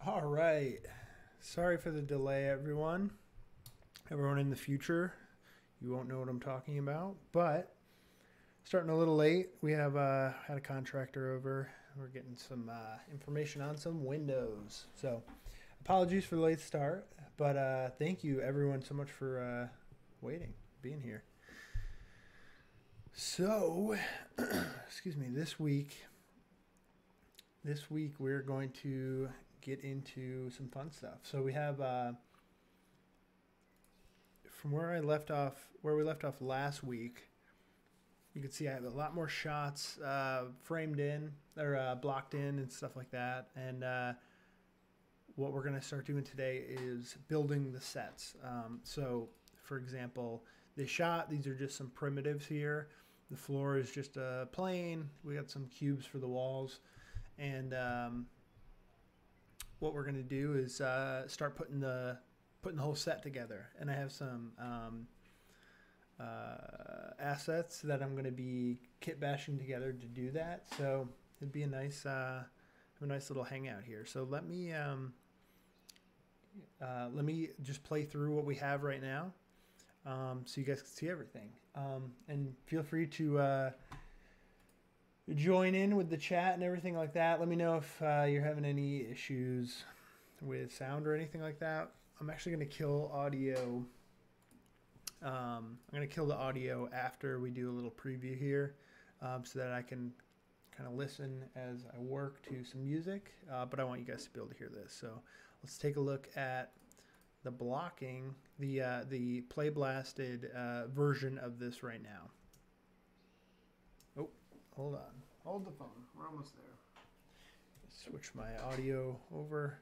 All right. Sorry for the delay, everyone. Everyone in the future, you won't know what I'm talking about, but starting a little late. We have had a contractor over. We're getting some information on some windows. So apologies for the late start, but thank you everyone so much for waiting, being here. So, excuse me, this week we're going to get into some fun stuff. So we have from where we left off last week, you can see I have a lot more shots framed in or blocked in and stuff like that. And what we're going to start doing today is building the sets. So for example, these are just some primitives here. The floor is just a plane. We got some cubes for the walls. And what we're going to do is start putting the whole set together. And I have some assets that I'm going to be kit bashing together to do that. So it'd be a nice little hangout here. So let me just play through what we have right now, so you guys can see everything. And feel free to join in with the chat and everything like that. Let me know if you're having any issues with sound or anything like that. I'm actually going to kill audio. I'm going to kill the audio after we do a little preview here, so that I can kind of listen as I work to some music. But I want you guys to be able to hear this. So let's take a look at the blocking, the play blasted version of this right now. Oh, hold on. Hold the phone. We're almost there. Switch my audio over.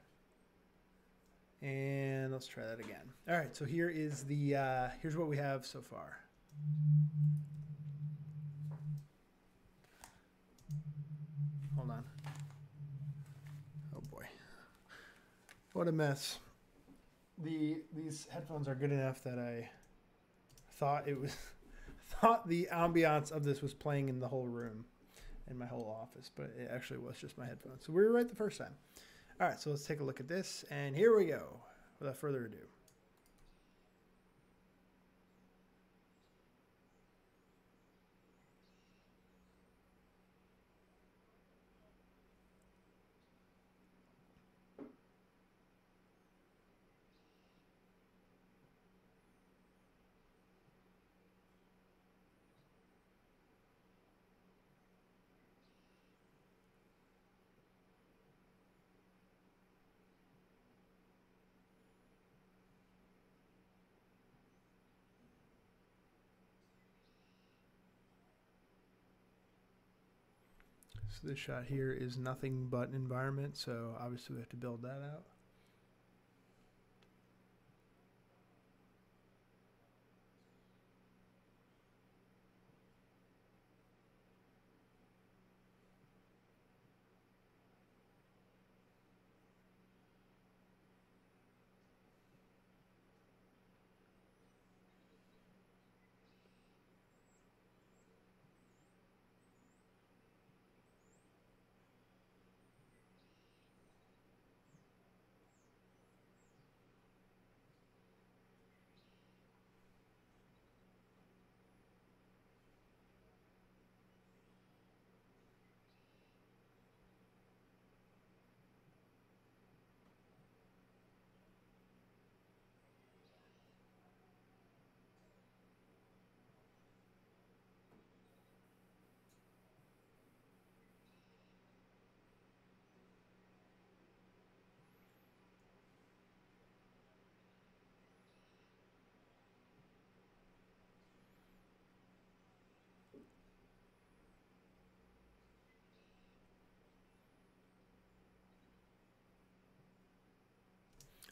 And let's try that again. All right, so here is the here's what we have so far. Hold on. Oh boy, what a mess. These headphones are good enough that I thought the ambiance of this was playing in the whole room, in my whole office, but it actually was just my headphones. So we were right the first time. All right, so let's take a look at this, and here we go. Without further ado. So this shot here is nothing but environment, so obviously we have to build that out.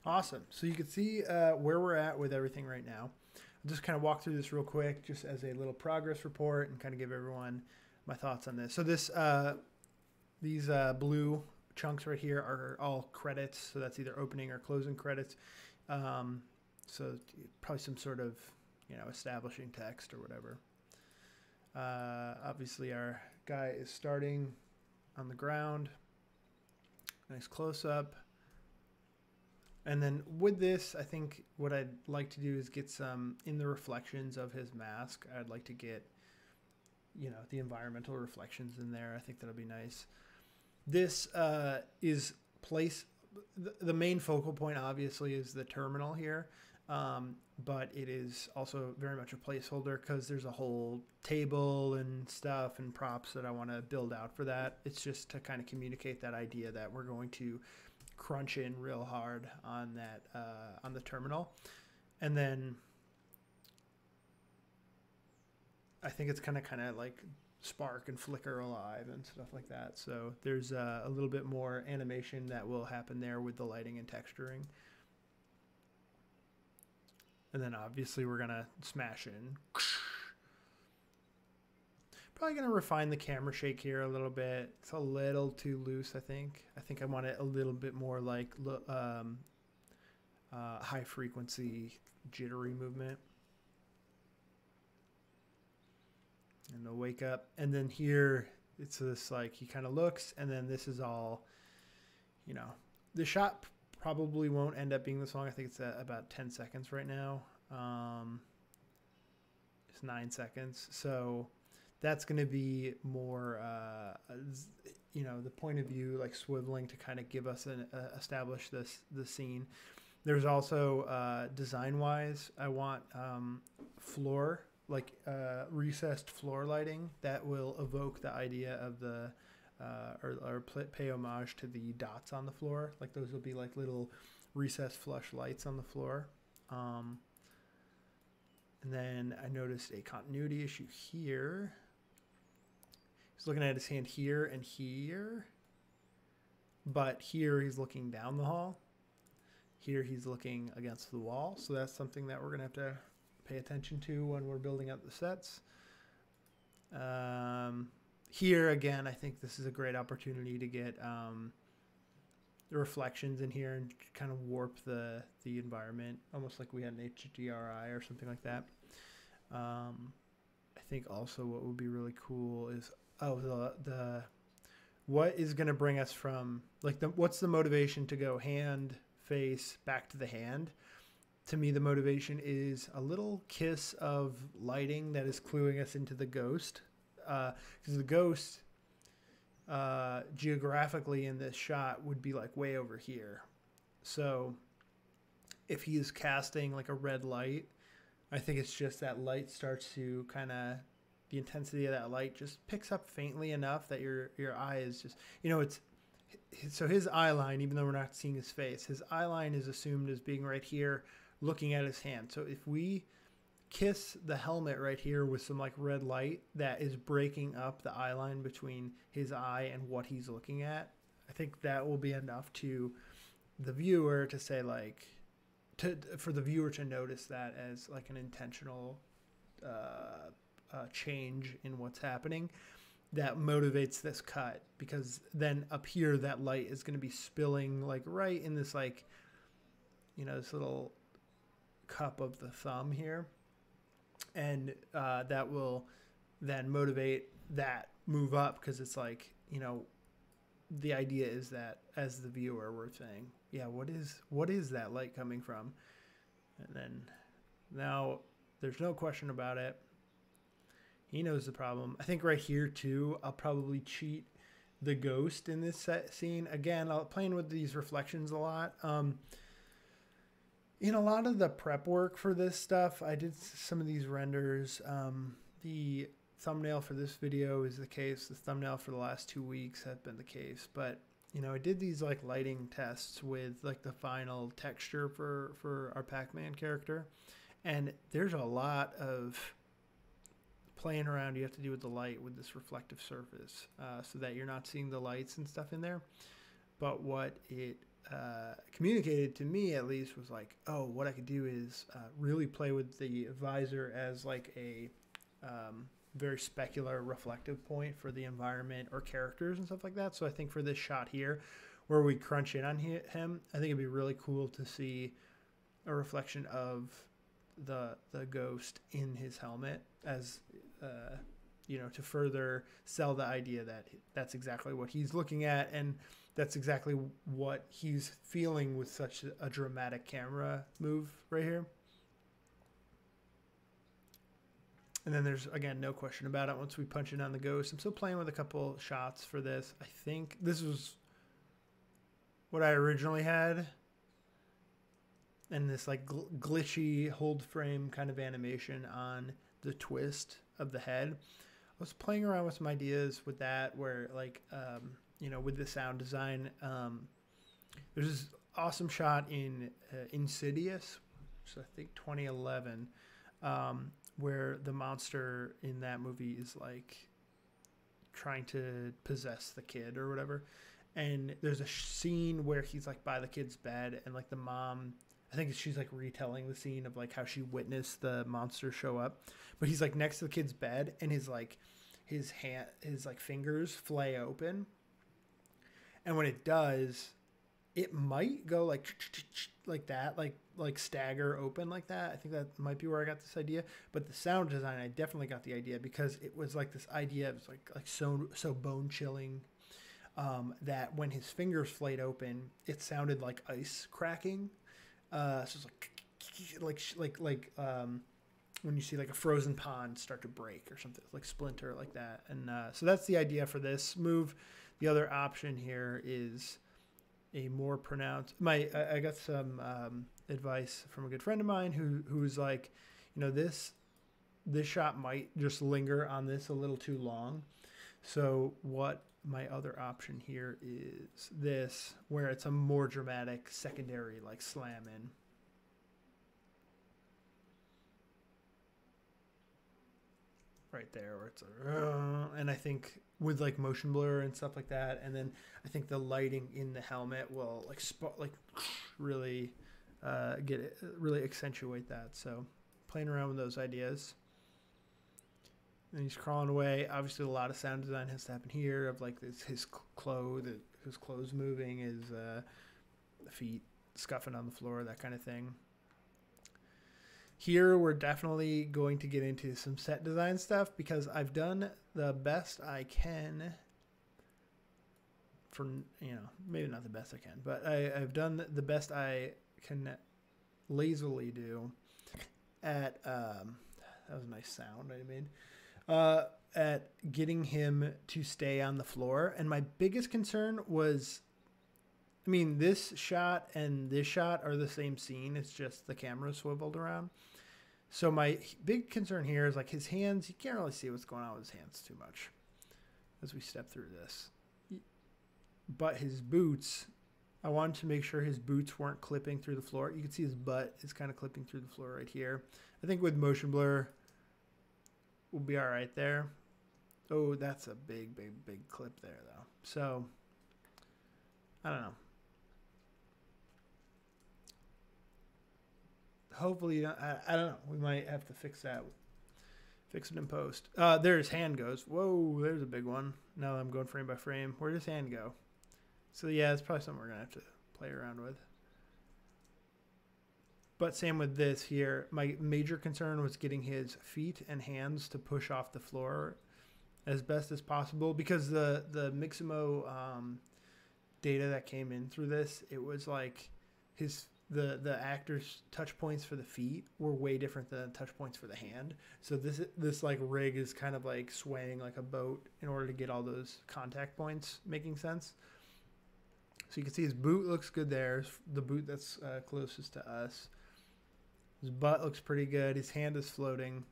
Awesome. So you can see where we're at with everything right now. I'll just kind of walk through this real quick, just as a little progress report, and kind of give everyone my thoughts on this. So this, these blue chunks right here are all credits. So that's either opening or closing credits. So probably some sort of, establishing text or whatever. Obviously our guy is starting on the ground. Nice close up. And then with this, I think what I'd like to do is get some in the reflections of his mask. I'd like to get, you know, the environmental reflections in there. I think that'll be nice. This is the main focal point, obviously, is the terminal here. But it is also very much a placeholder because there's a whole table and stuff and props that I want to build out for that. It's just to kind of communicate that idea that we're going to crunch in real hard on that on the terminal. And then I think it's kind of like spark and flicker alive and stuff like that. So there's a little bit more animation that will happen there with the lighting and texturing. And then obviously we're gonna smash in. Probably gonna refine the camera shake here a little bit. It's a little too loose, I think. I think I want it a little bit more like high frequency jittery movement. And they'll wake up. And then here it's this like he kind of looks, and then this is all, you know, the shot probably won't end up being this long. I think it's at about 10 seconds right now. It's 9 seconds. So that's going to be more, you know, the point of view, like swiveling to kind of give us establish the scene. There's also design-wise, I want floor, like recessed floor lighting that will evoke the idea of the or pay homage to the dots on the floor. Like those will be like little recessed flush lights on the floor. And then I noticed a continuity issue here. He's looking at his hand here and here, but here he's looking down the hall. Here he's looking against the wall. So that's something that we're gonna have to pay attention to when we're building out the sets. Here again, I think this is a great opportunity to get the reflections in here and kind of warp the environment, almost like we had an JRMY or something like that. I think also what would be really cool is what is going to bring us from like what's the motivation to go hand, face, back to the hand. To me, the motivation is a little kiss of lighting that is cluing us into the ghost. Because the ghost, geographically in this shot, would be like way over here. So if he is casting like a red light, I think it's just that light starts to kind of, the intensity of that light just picks up faintly enough that your eye is just, you know, it's, so his eye line, even though we're not seeing his face, his eye line is assumed as being right here, looking at his hand. So if we kiss the helmet right here with some like red light that is breaking up the eye line between his eye and what he's looking at, I think that will be enough to the viewer to say like, for the viewer to notice that as like an intentional change in what's happening that motivates this cut, because then up here that light is going to be spilling like right in this like, you know, this little cup of the thumb here, and that will then motivate that move up, because it's like, you know, the idea is that as the viewer we're saying, yeah, what is that light coming from? And then now there's no question about it, he knows the problem. I think right here too, I'll probably cheat the ghost in this scene. Again, I'll playing with these reflections a lot. In a lot of the prep work for this stuff, I did some of these renders. The thumbnail for this video is the case. The thumbnail for the last 2 weeks have been the case. But, you know, I did these like lighting tests with like the final texture for our Pac-Man character. And there's a lot of playing around you have to do with the light with this reflective surface, so that you're not seeing the lights and stuff in there. But what it communicated to me, at least, was like, oh, what I could do is really play with the visor as like a very specular reflective point for the environment or characters and stuff like that. So I think for this shot here, where we crunch in on him, I think it'd be really cool to see a reflection of the ghost in his helmet as you know, to further sell the idea that that's exactly what he's looking at. And that's exactly what he's feeling with such a dramatic camera move right here. And then there's, again, no question about it. Once we punch in on the ghost, I'm still playing with a couple shots for this. I think this was what I originally had. And this like glitchy hold frame kind of animation on the twist of the head. I was playing around with some ideas with that where like, you know, with the sound design, there's this awesome shot in Insidious, so I think 2011, where the monster in that movie is like trying to possess the kid or whatever. And there's a scene where he's like by the kid's bed and like the mom, I think she's like retelling the scene of like how she witnessed the monster show up, but he's like next to the kid's bed and his like his like fingers flay open. And when it does, it might go like that, like stagger open like that. I think that might be where I got this idea. But the sound design, I definitely got the idea because it was like this idea. It was like so bone chilling that when his fingers flayed open, it sounded like ice cracking. So it's like when you see like a frozen pond start to break or something, like splinter like that. And so that's the idea for this move. The other option here is a more pronounced. I got some advice from a good friend of mine who's like, you know, this shot might just linger on this a little too long. So what my other option here is this, where it's a more dramatic secondary like slam in. Right there, where it's and I think with like motion blur and stuff like that, and then I think the lighting in the helmet will like really get it, really accentuate that. So playing around with those ideas. And he's crawling away. Obviously, a lot of sound design has to happen here of like his clothes moving, his feet scuffing on the floor, that kind of thing. Here, we're definitely going to get into some set design stuff because I've done the best I can for, you know, maybe not the best I can, but I've done the best I can lazily do at, that was a nice sound I made, at getting him to stay on the floor. And my biggest concern was, I mean, this shot and this shot are the same scene. It's just the camera swiveled around. So my big concern here is like his hands. You can't really see what's going on with his hands too much as we step through this. But his boots, I wanted to make sure his boots weren't clipping through the floor. You can see his butt is kind of clipping through the floor right here. I think with motion blur, we'll be all right there. Oh, that's a big clip there, though. So, I don't know. Hopefully, I don't know. We might have to fix that. Fix it in post. There his hand goes. Whoa, there's a big one. Now that I'm going frame by frame. Where does his hand go? So, yeah, it's probably something we're going to have to play around with. But same with this here. My major concern was getting his feet and hands to push off the floor as best as possible because the Mixamo data that came in through this, it was like the actor's touch points for the feet were way different than touch points for the hand. So this like rig is kind of like swaying like a boat in order to get all those contact points making sense. So you can see his boot looks good there. The boot that's closest to us. His butt looks pretty good. His hand is floating.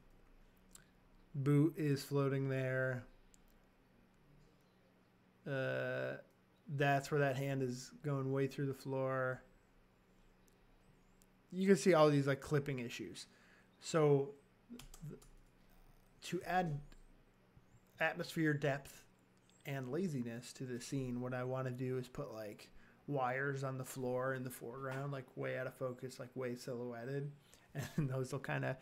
Boot is floating there. That's where that hand is going way through the floor. You can see all these like clipping issues. So to add atmosphere, depth, and laziness to the scene, what I want to do is put like wires on the floor in the foreground, like way out of focus, like way silhouetted. And those will kind of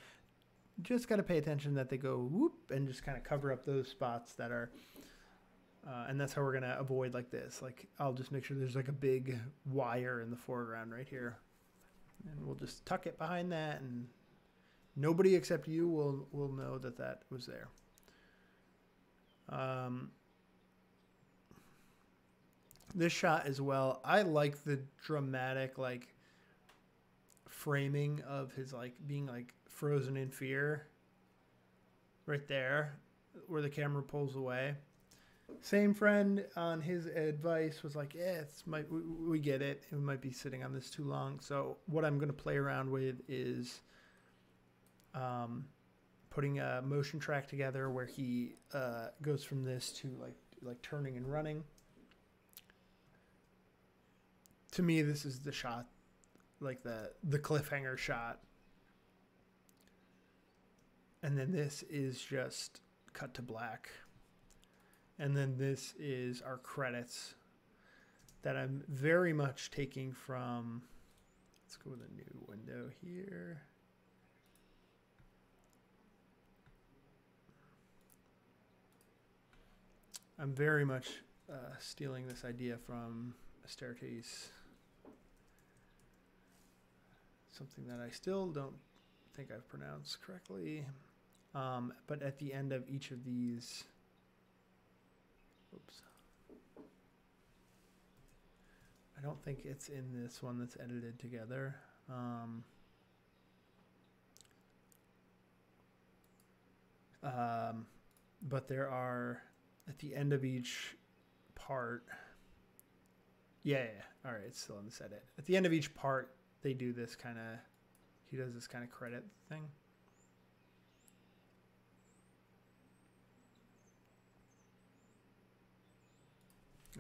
just got to pay attention that they go whoop and just kind of cover up those spots that are, and that's how we're going to avoid like this. Like I'll just make sure there's like a big wire in the foreground right here. And we'll just tuck it behind that, and nobody except you will know that that was there. This shot as well. I like the dramatic like framing of his like being like frozen in fear. Right there, where the camera pulls away. Same friend on his advice was like, yeah, we get it. We might be sitting on this too long. So what I'm going to play around with is putting a motion track together where he goes from this to like turning and running. To me, this is the shot, like the cliffhanger shot. And then this is just cut to black. And then this is our credits that I'm very much taking from, let's go with a new window here. I'm very much stealing this idea from a staircase. Something that I still don't think I've pronounced correctly. But at the end of each of these, oops. I don't think it's in this one that's edited together. But there are, at the end of each part, yeah. All right, it's still in this edit. At the end of each part, they do this kind of, he does this kind of credit thing.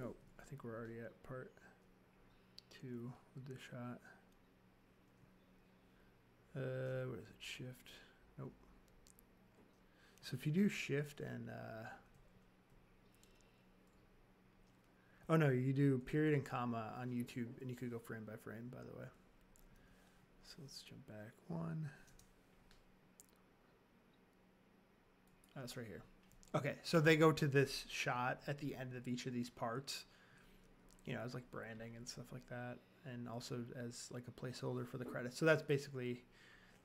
Oh, I think we're already at part 2 with this shot. What is it? Shift? Nope. So if you do shift and oh no, you do period and comma on YouTube, and you could go frame by frame, by the way. So let's jump back one. Oh, it's right here. Okay, so they go to this shot at the end of each of these parts, you know, as like branding and stuff like that, and also as like a placeholder for the credits. So that's basically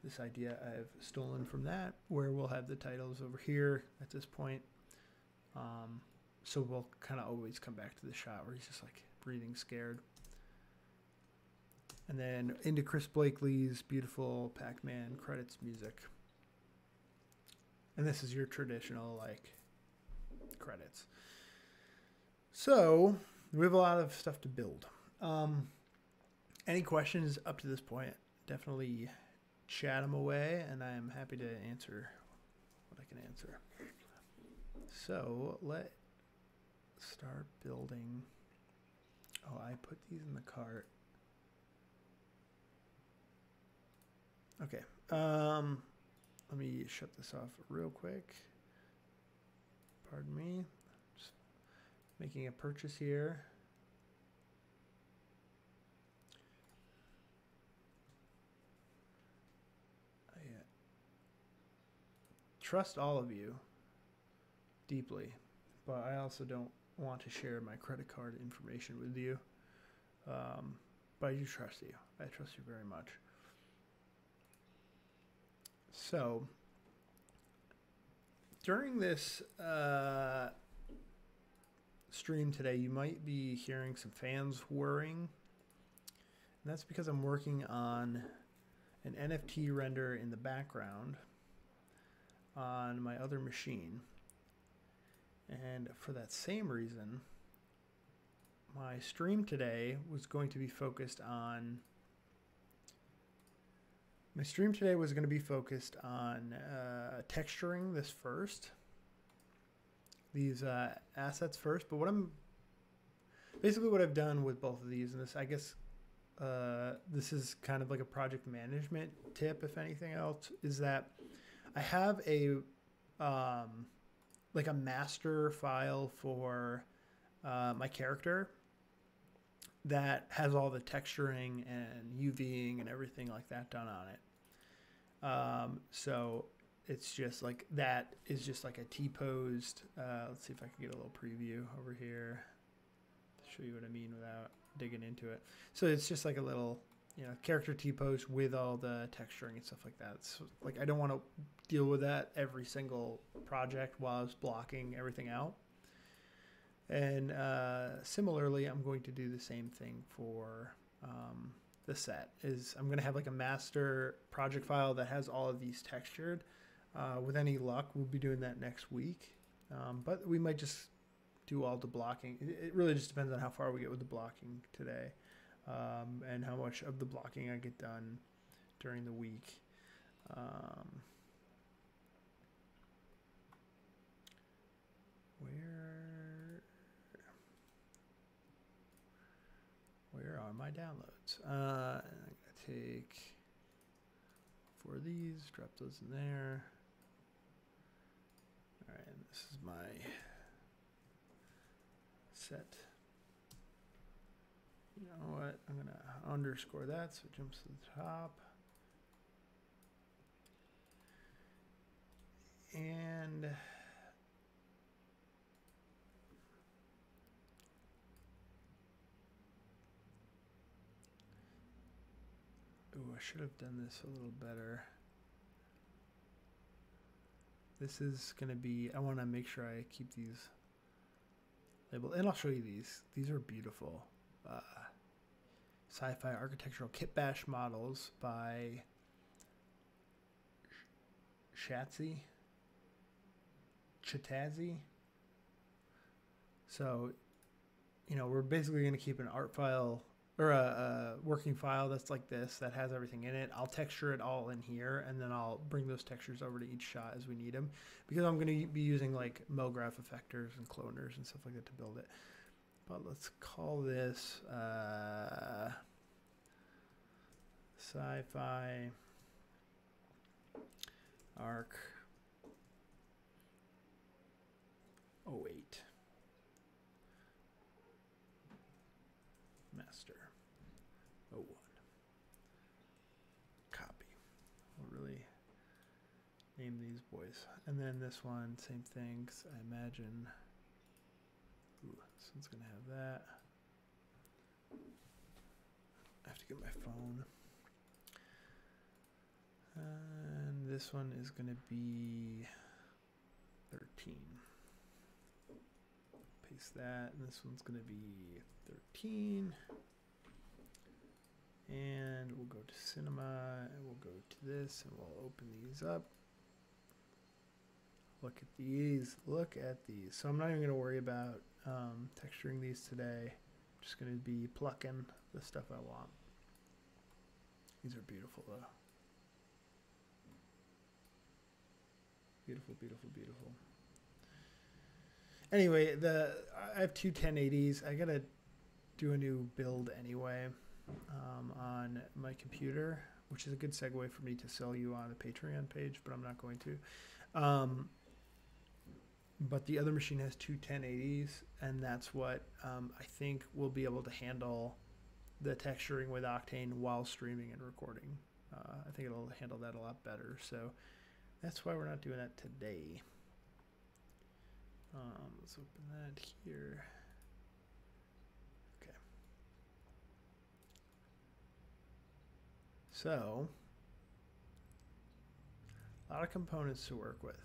this idea I've stolen from that, where we'll have the titles over here at this point. So we'll kind of always come back to the shot where he's just like breathing scared. And then into Chris Blakely's beautiful Pac-Man credits music. And this is your traditional like credits. So we have a lot of stuff to build. Any questions up to this point, definitely chat them away, and I'm happy to answer what I can answer. So let's start building. Oh, I put these in the cart. Okay. Let me shut this off real quick. Pardon me. Just making a purchase here. I trust all of you deeply, but I also don't want to share my credit card information with you. But I do trust you. I trust you very much. So, during this stream today, you might be hearing some fans whirring. And that's because I'm working on an NFT render in the background on my other machine. And for that same reason, my stream today was going to be focused on texturing this first, these assets first. But what I've done with both of these, and this, I guess, this is kind of like a project management tip, if anything else, is that I have a like a master file for my character that has all the texturing and UVing and everything like that done on it. So it's just like, that is just like a T-posed, let's see if I can get a little preview over here to show you what I mean without digging into it. So it's just like a little, you know, character T-post with all the texturing and stuff like that. So like, I don't want to deal with that every single project while I was blocking everything out. And similarly, I'm going to do the same thing for the set. I'm going to have like a master project file that has all of these textured. With any luck, we'll be doing that next week. But we might just do all the blocking. It really just depends on how far we get with the blocking today, and how much of the blocking I get done during the week. Where are my downloads? I'm gonna take 4 of these, drop those in there. All right, and this is my set. You know what? I'm gonna underscore that so it jumps to the top. And ooh, I should have done this a little better. This is going to be, I want to make sure I keep these labeled. And I'll show you these. These are beautiful. Sci-fi architectural kit bash models by Chatazzi. So, you know, we're basically going to keep an art file or a working file that's like this that has everything in it. I'll texture it all in here, and then I'll bring those textures over to each shot as we need them, because I'm going to be using like MoGraph effectors and cloners and stuff like that to build it. But let's call this sci-fi arc 08 master 01 copy. We'll really name these boys. And then this one, same thing, 'cause I imagine this one's gonna have that. I have to get my phone. And this one is gonna be 13. Paste that, and this one's gonna be 13. And we'll go to cinema, and we'll go to this, and we'll open these up. Look at these, look at these. So I'm not even gonna worry about texturing these today. I'm just gonna be plucking the stuff I want. These are beautiful though. Beautiful, beautiful, beautiful. Anyway, I have two 1080s. I gotta do a new build anyway on my computer, which is a good segue for me to sell you on the Patreon page, but I'm not going to. But the other machine has two 1080s, and that's what I think will be able to handle the texturing with Octane while streaming and recording. I think it'll handle that a lot better. So that's why we're not doing that today. Let's open that here. Okay. So, a lot of components to work with.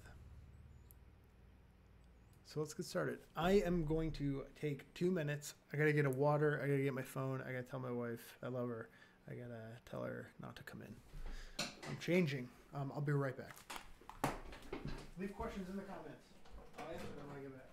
So let's get started. I am going to take 2 minutes. I gotta get a water. I gotta get my phone. I gotta tell my wife I love her. I gotta tell her not to come in. I'm changing. I'll be right back. Leave questions in the comments. I'll answer them when I get back.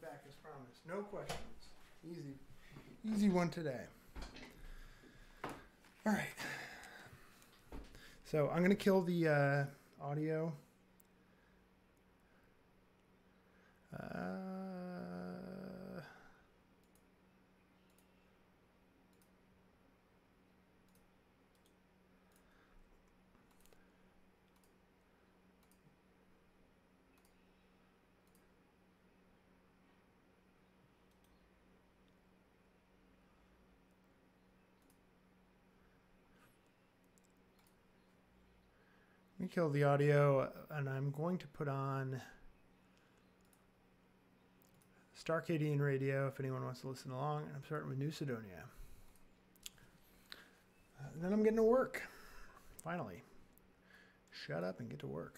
back as promised. No questions. Easy one today. All right. So I'm gonna kill the audio. Let me kill the audio, and I'm going to put on Starcadian Radio if anyone wants to listen along. I'm starting with New Sidonia. Then I'm getting to work. Finally. Shut up and get to work.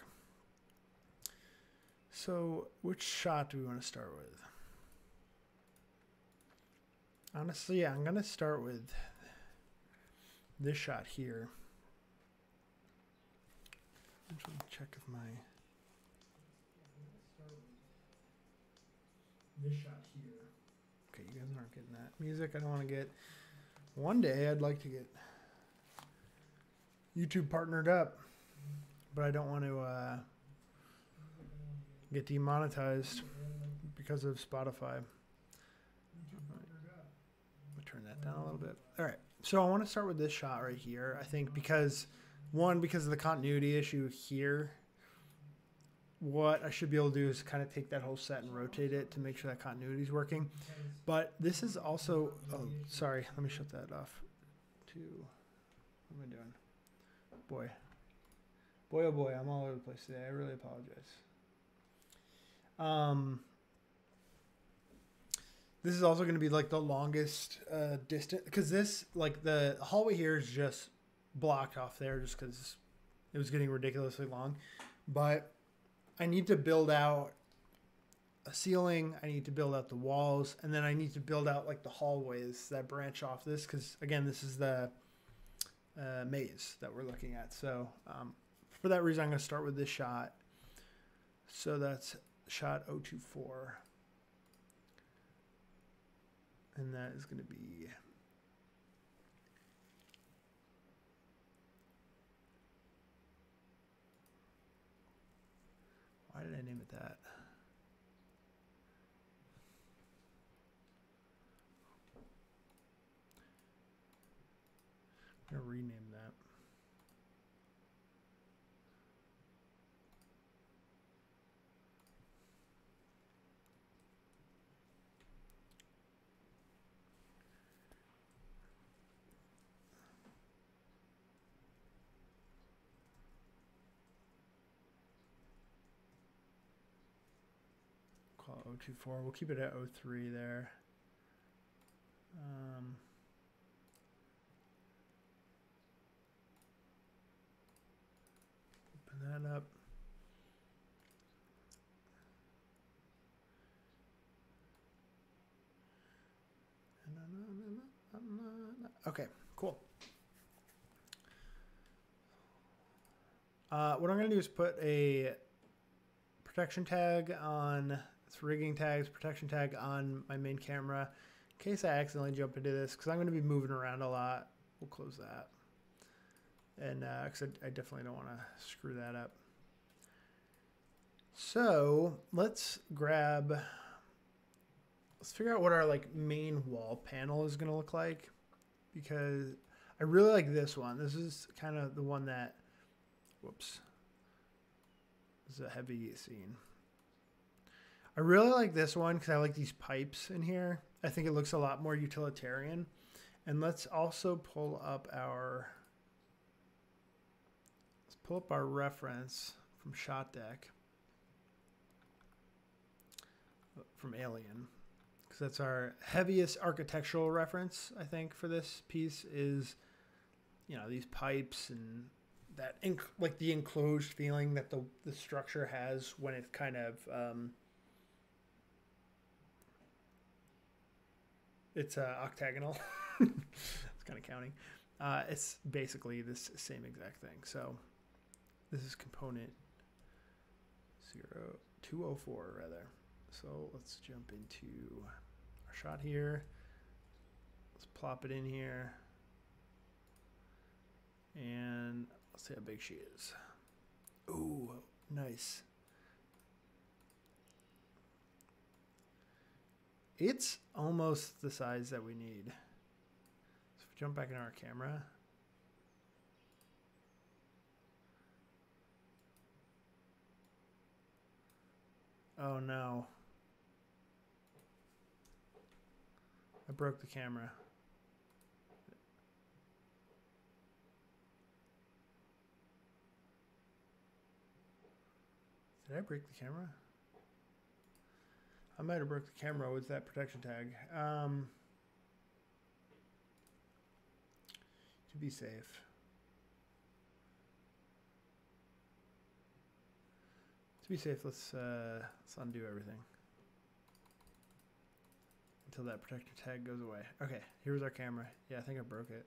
So, which shot do we want to start with? Honestly, I'm going to start with this shot here. I'm just going to check if my... This shot here. Okay, you guys aren't getting that music. I don't want to get... One day I'd like to get YouTube partnered up, but I don't want to get demonetized because of Spotify. Turn that down a little bit. All right, so I want to start with this shot right here. I think because of the continuity issue here, what I should be able to do is kind of take that whole set and rotate it to make sure that continuity is working. But this is also, oh, sorry, let me shut that off. What am I doing? Boy, oh boy, I'm all over the place today. I really apologize. This is also going to be like the longest distance, because this, like the hallway here is just blocked off there just because it was getting ridiculously long. But I need to build out a ceiling, I need to build out the walls, and then I need to build out like the hallways that branch off this, because again, this is the maze that we're looking at. So for that reason, I'm going to start with this shot. So that's shot 024. And that is going to be... Why did I name it that? I'm going to rename that. Call it 024. We'll keep it at 03 there. Open that up. Okay, cool. What I'm going to do is put a protection tag on, it's rigging tags, protection tag on my main camera in case I accidentally jump into this, because I'm going to be moving around a lot. We'll close that. And because I definitely don't want to screw that up. So let's figure out what our like main wall panel is going to look like, because I really like this one. This is kind of the one that, whoops, this is a heavy scene. I really like this one because I like these pipes in here. I think it looks a lot more utilitarian. And let's also pull up our reference from Shot Deck from Alien, because that's our heaviest architectural reference, I think, for this piece is, you know, these pipes and that like the enclosed feeling that the structure has when it's kind of it's octagonal. It's kind of counting. It's basically this same exact thing. So this is component 0204 rather. So let's jump into our shot here. Let's plop it in here. And let's see how big she is. Ooh, nice. It's almost the size that we need. So if we jump back into our camera. Oh no. I broke the camera. Did I break the camera? I might have broke the camera with that protection tag. To be safe. To be safe, let's undo everything. Until that protector tag goes away. Okay, here's our camera. Yeah, I think I broke it.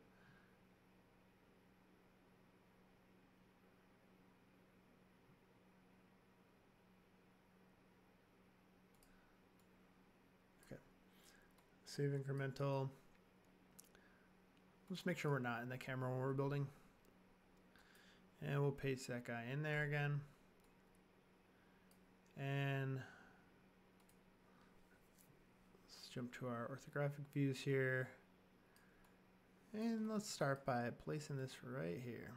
Okay. Save incremental. Let's make sure we're not in the camera when we're building. And we'll paste that guy in there again. And let's jump to our orthographic views here. And let's start by placing this right here.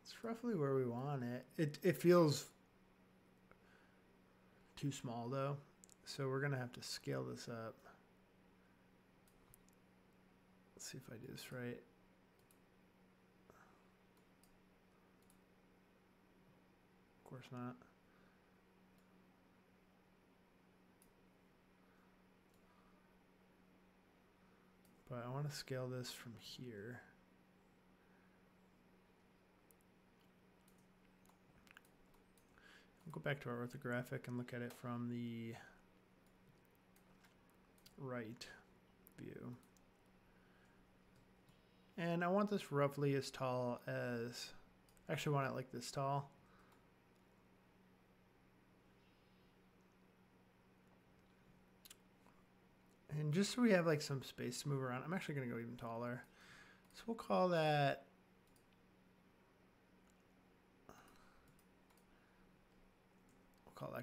It's roughly where we want it. It feels too small though, so we're gonna have to scale this up. Let's see if I do this right. Of course not. But I want to scale this from here. We'll go back to our orthographic and look at it from the right view. And I want this roughly as tall as, I actually want it like this tall. And just so we have like some space to move around, I'm actually going to go even taller. So we'll call that,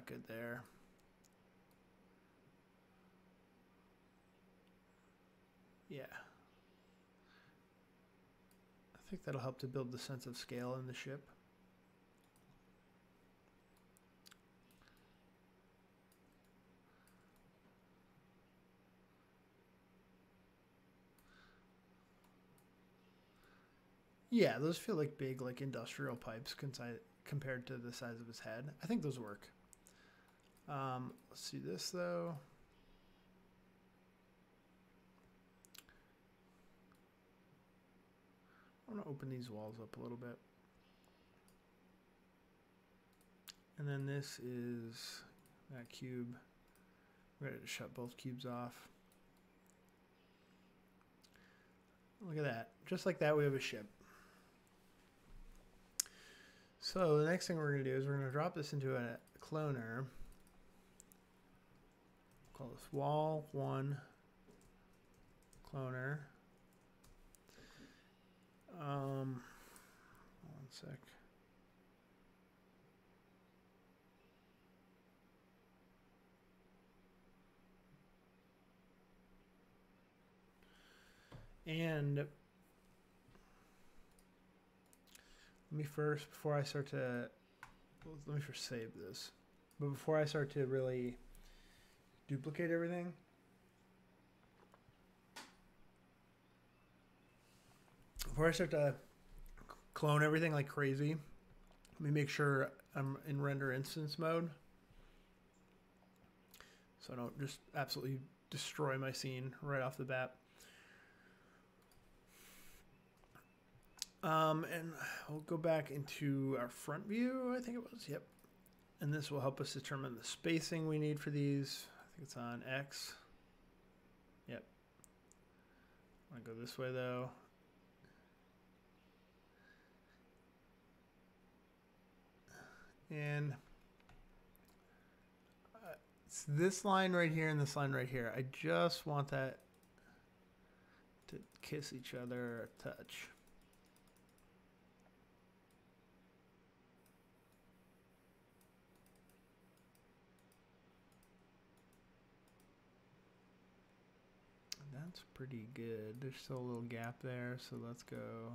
good there. Yeah. I think that'll help to build the sense of scale in the ship. Yeah, those feel like big, like industrial pipes compared to the size of his head. I think those work. Let's see this though. I want to open these walls up a little bit. And then this is that cube. We're ready to shut both cubes off. Look at that. Just like that, we have a ship. So the next thing we're going to do is we're going to drop this into a cloner. Call this wall 1 cloner. One sec. And let me first, before I start to, let me first save this. But before I start to really duplicate everything, before I start to clone everything like crazy, let me make sure I'm in render instance mode, so I don't just absolutely destroy my scene right off the bat. And we'll go back into our front view, I think it was, yep. And this will help us determine the spacing we need for these. I think it's on X. Yep. I go this way though. And it's this line right here and this line right here. I just want that to kiss each other a touch. That's pretty good. There's still a little gap there, so let's go.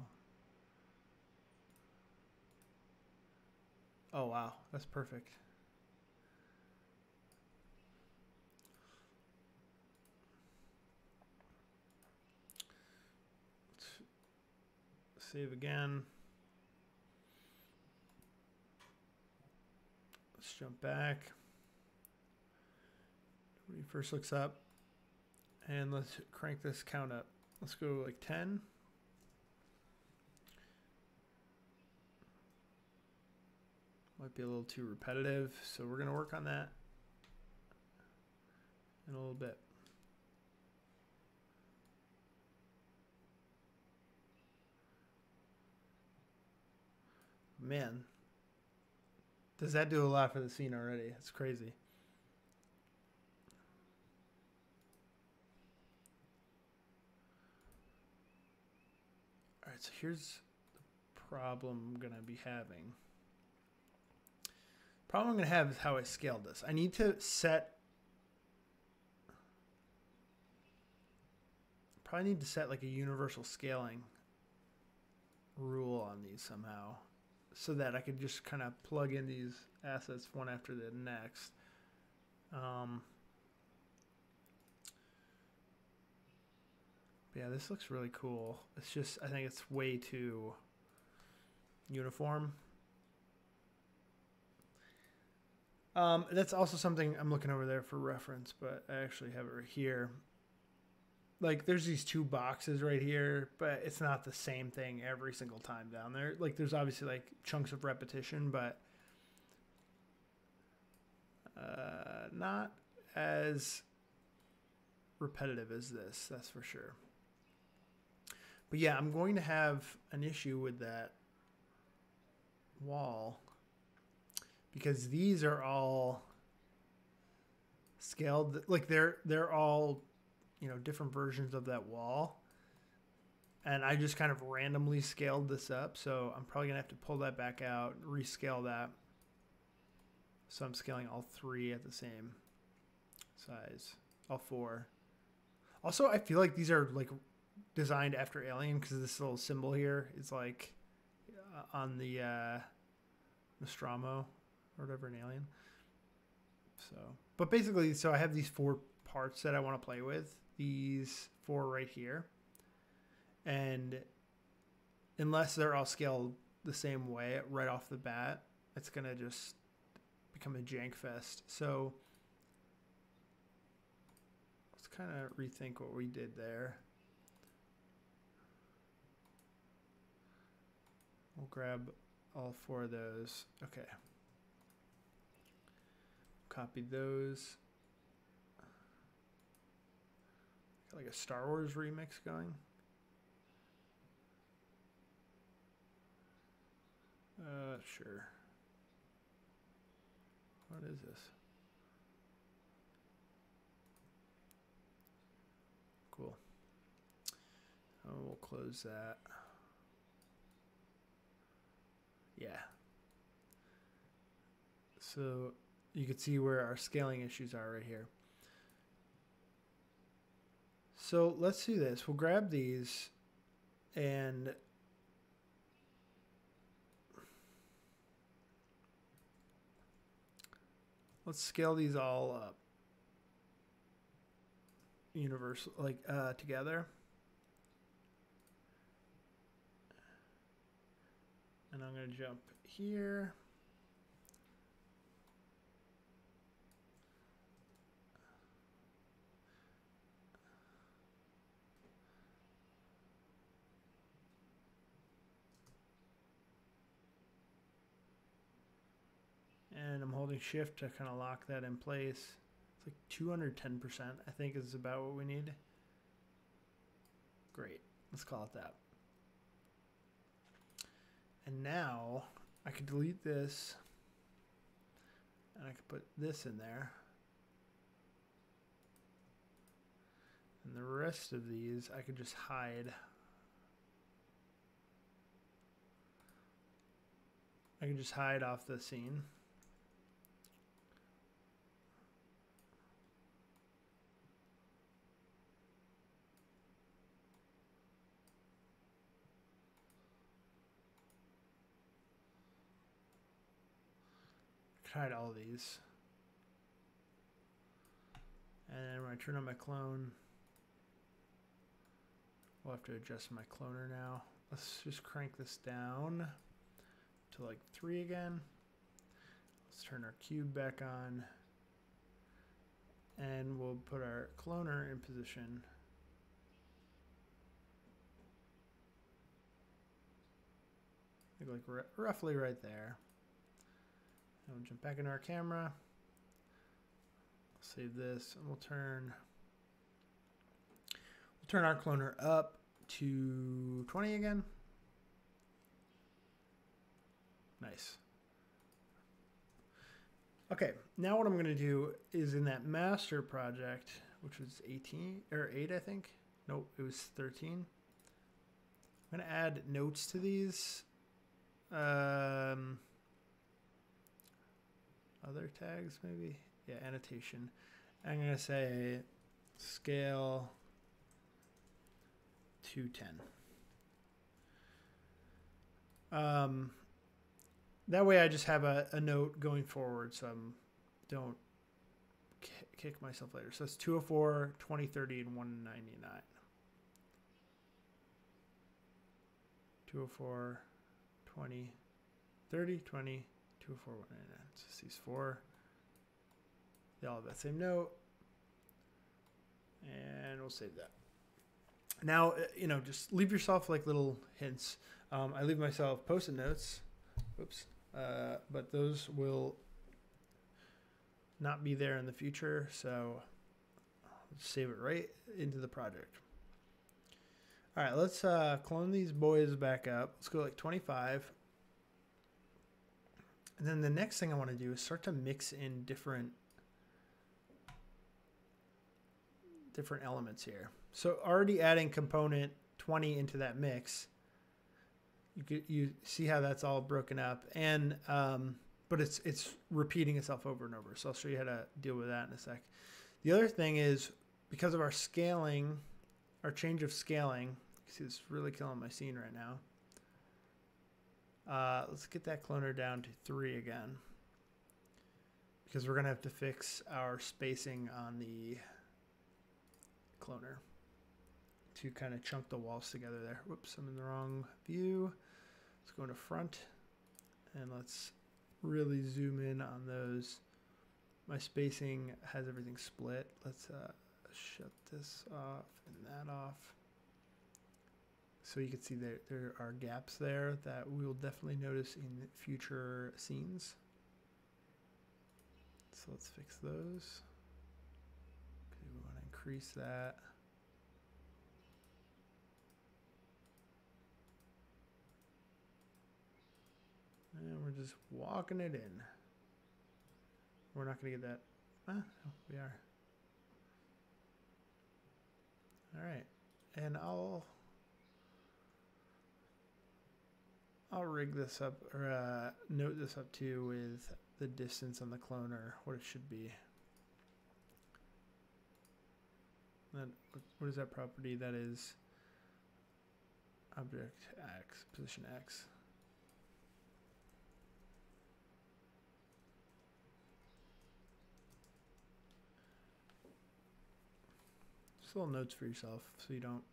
Oh wow, that's perfect. Let's save again. Let's jump back. When he first looks up. And let's crank this count up. Let's go like 10. Might be a little too repetitive, so we're going to work on that in a little bit. Man, does that do a lot for the scene already? It's crazy. All right, so here's the problem I'm going to be having. Problem I'm going to have is how I scaled this. I need to set, probably need to set like a universal scaling rule on these somehow so that I could just kind of plug in these assets one after the next. Yeah, this looks really cool. It's just, I think it's way too uniform. That's also something I'm looking over there for reference, but I actually have it right here. Like, there's these two boxes right here, but it's not the same thing every single time down there. Like, there's obviously, like, chunks of repetition, but not as repetitive as this, that's for sure. But yeah, I'm going to have an issue with that wall because these are all scaled. Like they're all, you know, different versions of that wall. And I just kind of randomly scaled this up. So I'm probably gonna have to pull that back out, rescale that. So I'm scaling all three at the same size, all four. Also, I feel like these are like designed after Alien because this little symbol here is like on the Nostromo or whatever in Alien. So, but basically, so I have these four parts that I want to play with. These four right here. And unless they're all scaled the same way right off the bat, it's going to just become a jank fest. So let's kind of rethink what we did there. We'll grab all four of those. Okay. Copy those. Got like a Star Wars remix going. Sure. What is this? Cool. Oh, we'll close that. Yeah. So you can see where our scaling issues are right here. So let's do this. We'll grab these and let's scale these all up. Universal, like together. And I'm going to jump here. And I'm holding shift to kind of lock that in place. It's like 210%, I think is about what we need. Great. Let's call it that. And now I could delete this and I could put this in there. And the rest of these I could just hide. I can just hide off the scene. Hide all these. And then when I turn on my clone, we'll have to adjust my cloner now. Let's just crank this down to like 3 again. Let's turn our cube back on. And we'll put our cloner in position. I think like roughly right there. And we'll jump back into our camera. Save this, and we'll turn our cloner up to 20 again. Nice. Okay, now what I'm going to do is in that master project, which was 18 or 8, I think. Nope, it was 13. I'm going to add notes to these. Other tags maybe? Yeah, annotation. I'm going to say scale to 10. That way I just have a note going forward so I don't kick myself later. So it's 204, 20, 30, and 199. 204, 20, 30, 20, 204, 199. So it's these 4. They all have that same note. And we'll save that. Now, you know, just leave yourself like little hints. I leave myself post-it notes. Oops. But those will not be there in the future. So let's save it right into the project. All right, let's clone these boys back up. Let's go like 25. And then the next thing I want to do is start to mix in different elements here. So already adding component 20 into that mix, you see how that's all broken up, and but it's repeating itself over and over. So I'll show you how to deal with that in a sec. The other thing is, because of our scaling, our change of scaling, you see this really killing my scene right now. Let's get that cloner down to 3 again, because we're gonna have to fix our spacing on the cloner to kind of chunk the walls together there. Whoops, I'm in the wrong view. Let's go into front and let's really zoom in on those. My spacing has everything split. Let's shut this off and that off. So you can see there are gaps there that we will definitely notice in future scenes. So let's fix those. Okay, we want to increase that. And we're just walking it in. We're not going to get that. No, we are. All right. And I'll rig this up, or note this up too with the distance on the cloner, what it should be. Then what is that property? That is object X, position X. Just little notes for yourself so you don't.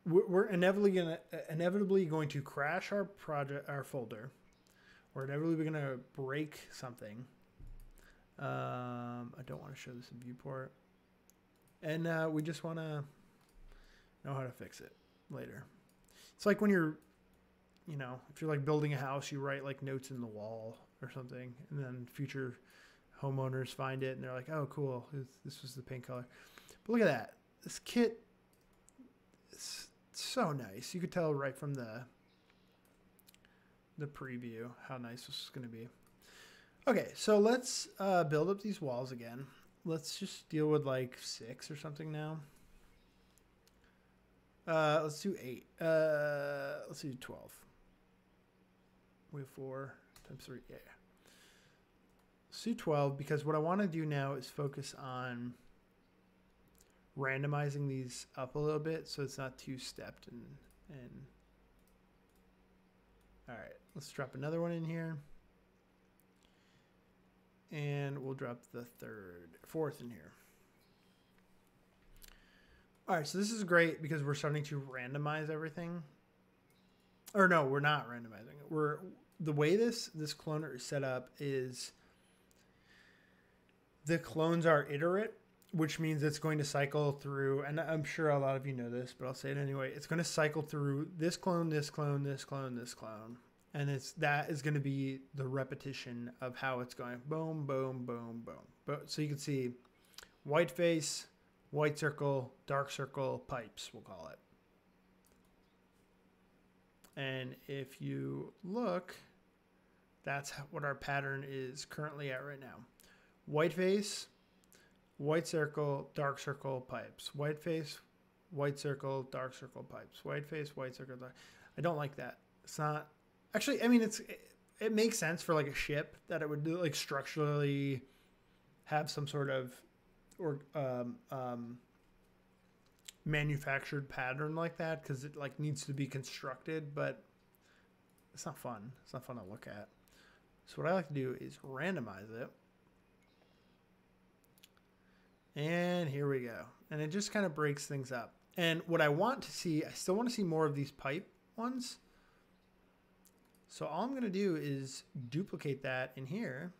We're inevitably going to crash our project, our folder. We're inevitably going to break something. I don't want to show this in viewport, and we just want to know how to fix it later. It's like when you're, you know, if you're like building a house, you write like notes in the wall or something, and then future homeowners find it and they're like, "Oh, cool, this was the paint color." But look at that. This kit It's so nice. You could tell right from the preview how nice this is going to be. Okay, so let's build up these walls again. Let's just deal with like 6 or something now. Let's do 8. Let's do 12. We have 4 times 3. Yeah. Let's do 12 because what I want to do now is focus on randomizing these up a little bit so it's not too stepped and all right, let's drop another one in here. And we'll drop the 4th in here. All right, so this is great because we're starting to randomize everything. Or no, we're not randomizing it. The way this cloner is set up is the clones are iterate, which means it's going to cycle through, and I'm sure a lot of you know this, but I'll say it anyway. It's going to cycle through this clone, this clone, this clone, this clone. And that is going to be the repetition of how it's going. Boom, boom, boom, boom. So you can see white face, white circle, dark circle, pipes, we'll call it. And if you look, that's what our pattern is currently at right now. White face, white circle, dark circle, pipes. White face, white circle, dark circle, pipes. White face, white circle, dark. I don't like that. It's not. Actually, I mean, it makes sense for like a ship that it would do, like structurally have some sort of manufactured pattern like that because it like needs to be constructed, but it's not fun. It's not fun to look at. So what I like to do is randomize it. And here we go. And it just kind of breaks things up. And what I want to see, I still want to see more of these pipe ones. So all I'm going to do is duplicate that in here.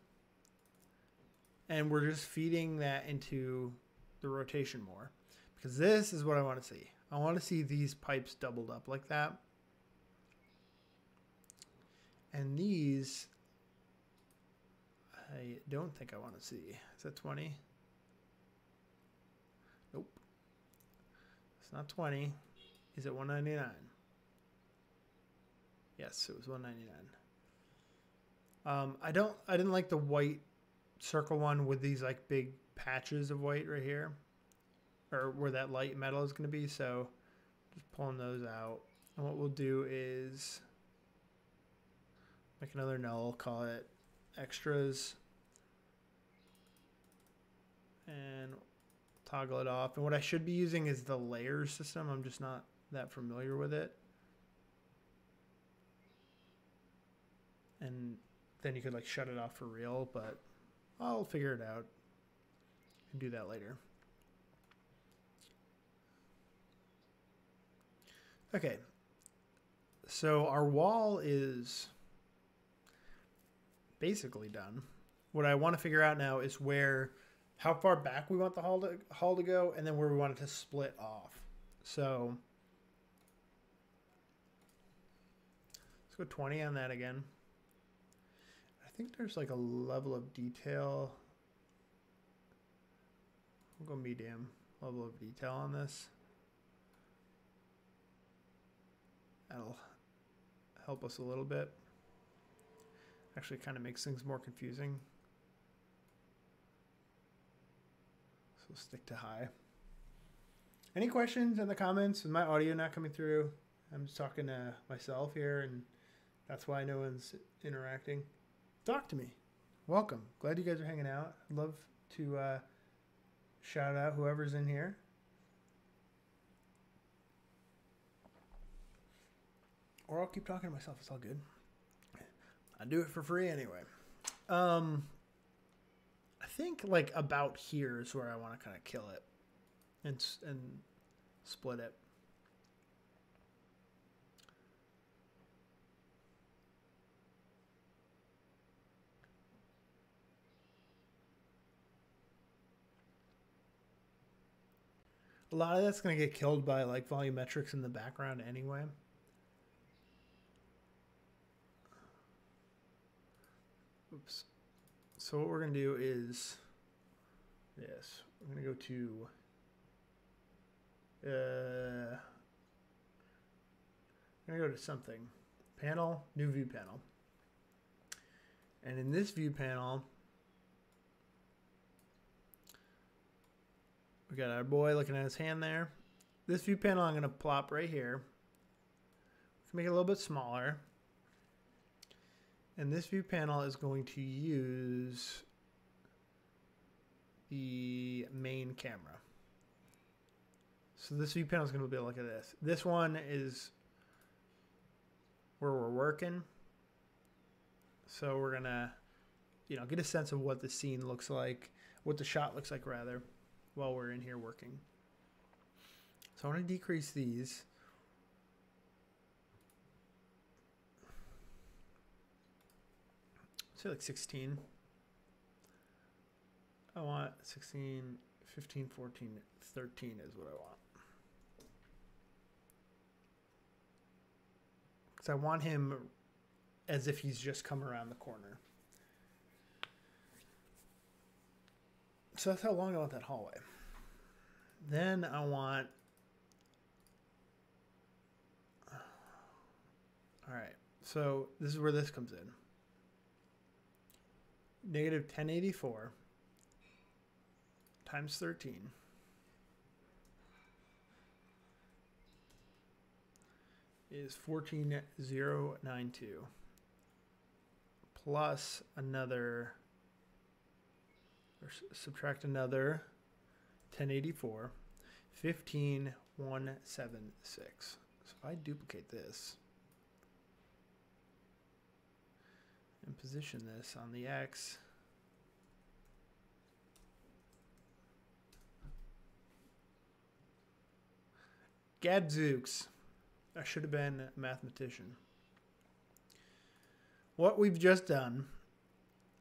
And we're just feeding that into the rotation more. Because this is what I want to see. I want to see these pipes doubled up like that. And these, I don't think I want to see. Is that 20? Nope. It's not 20. Is it 199? Yes, it was 199. I didn't like the white circle one with these like big patches of white right here, or where that light metal is going to be. So just pulling those out. And what we'll do is make another null, call it extras, and toggle it off. And what I should be using is the layers system. I'm just not that familiar with it. And then you could like shut it off for real, but I'll figure it out and do that later. Okay, so our wall is basically done. What I want to figure out now is how far back we want the hall to go, and then where we want it to split off. So let's go 20 on that again. I think there's like a level of detail. We'll go medium level of detail on this. That'll help us a little bit. Actually kind of makes things more confusing. So we'll stick to high. Any questions in the comments? Is my audio not coming through? I'm just talking to myself here, and that's why no one's interacting. Talk to me. Welcome. Glad you guys are hanging out. I'd love to shout out whoever's in here. Or I'll keep talking to myself. It's all good. I do it for free anyway. I think like about here is where I want to kind of kill it and split it. A lot of that's going to get killed by like volumetrics in the background anyway. Oops. So what we're going to do is this. We're going to go to go to something. Panel, new view panel. And in this view panel, we got our boy looking at his hand there. This view panel I'm going to plop right here. Make it a little bit smaller. And this view panel is going to use the main camera. So this view panel is going to be able to look at this. This one is where we're working. So we're going to, you know, get a sense of what the scene looks like, what the shot looks like rather, while we're in here working. So I want to decrease these. Say like 16. I want 16, 15, 14, 13 is what I want. Because I want him as if he's just come around the corner. So that's how long I want that hallway. Then I want... Alright, so this is where this comes in. Negative 1084 times 13 is 14,092 plus another, or subtract another 1084, 15,176. So if I duplicate this and position this on the X, Gadzooks. I should have been a mathematician. What we've just done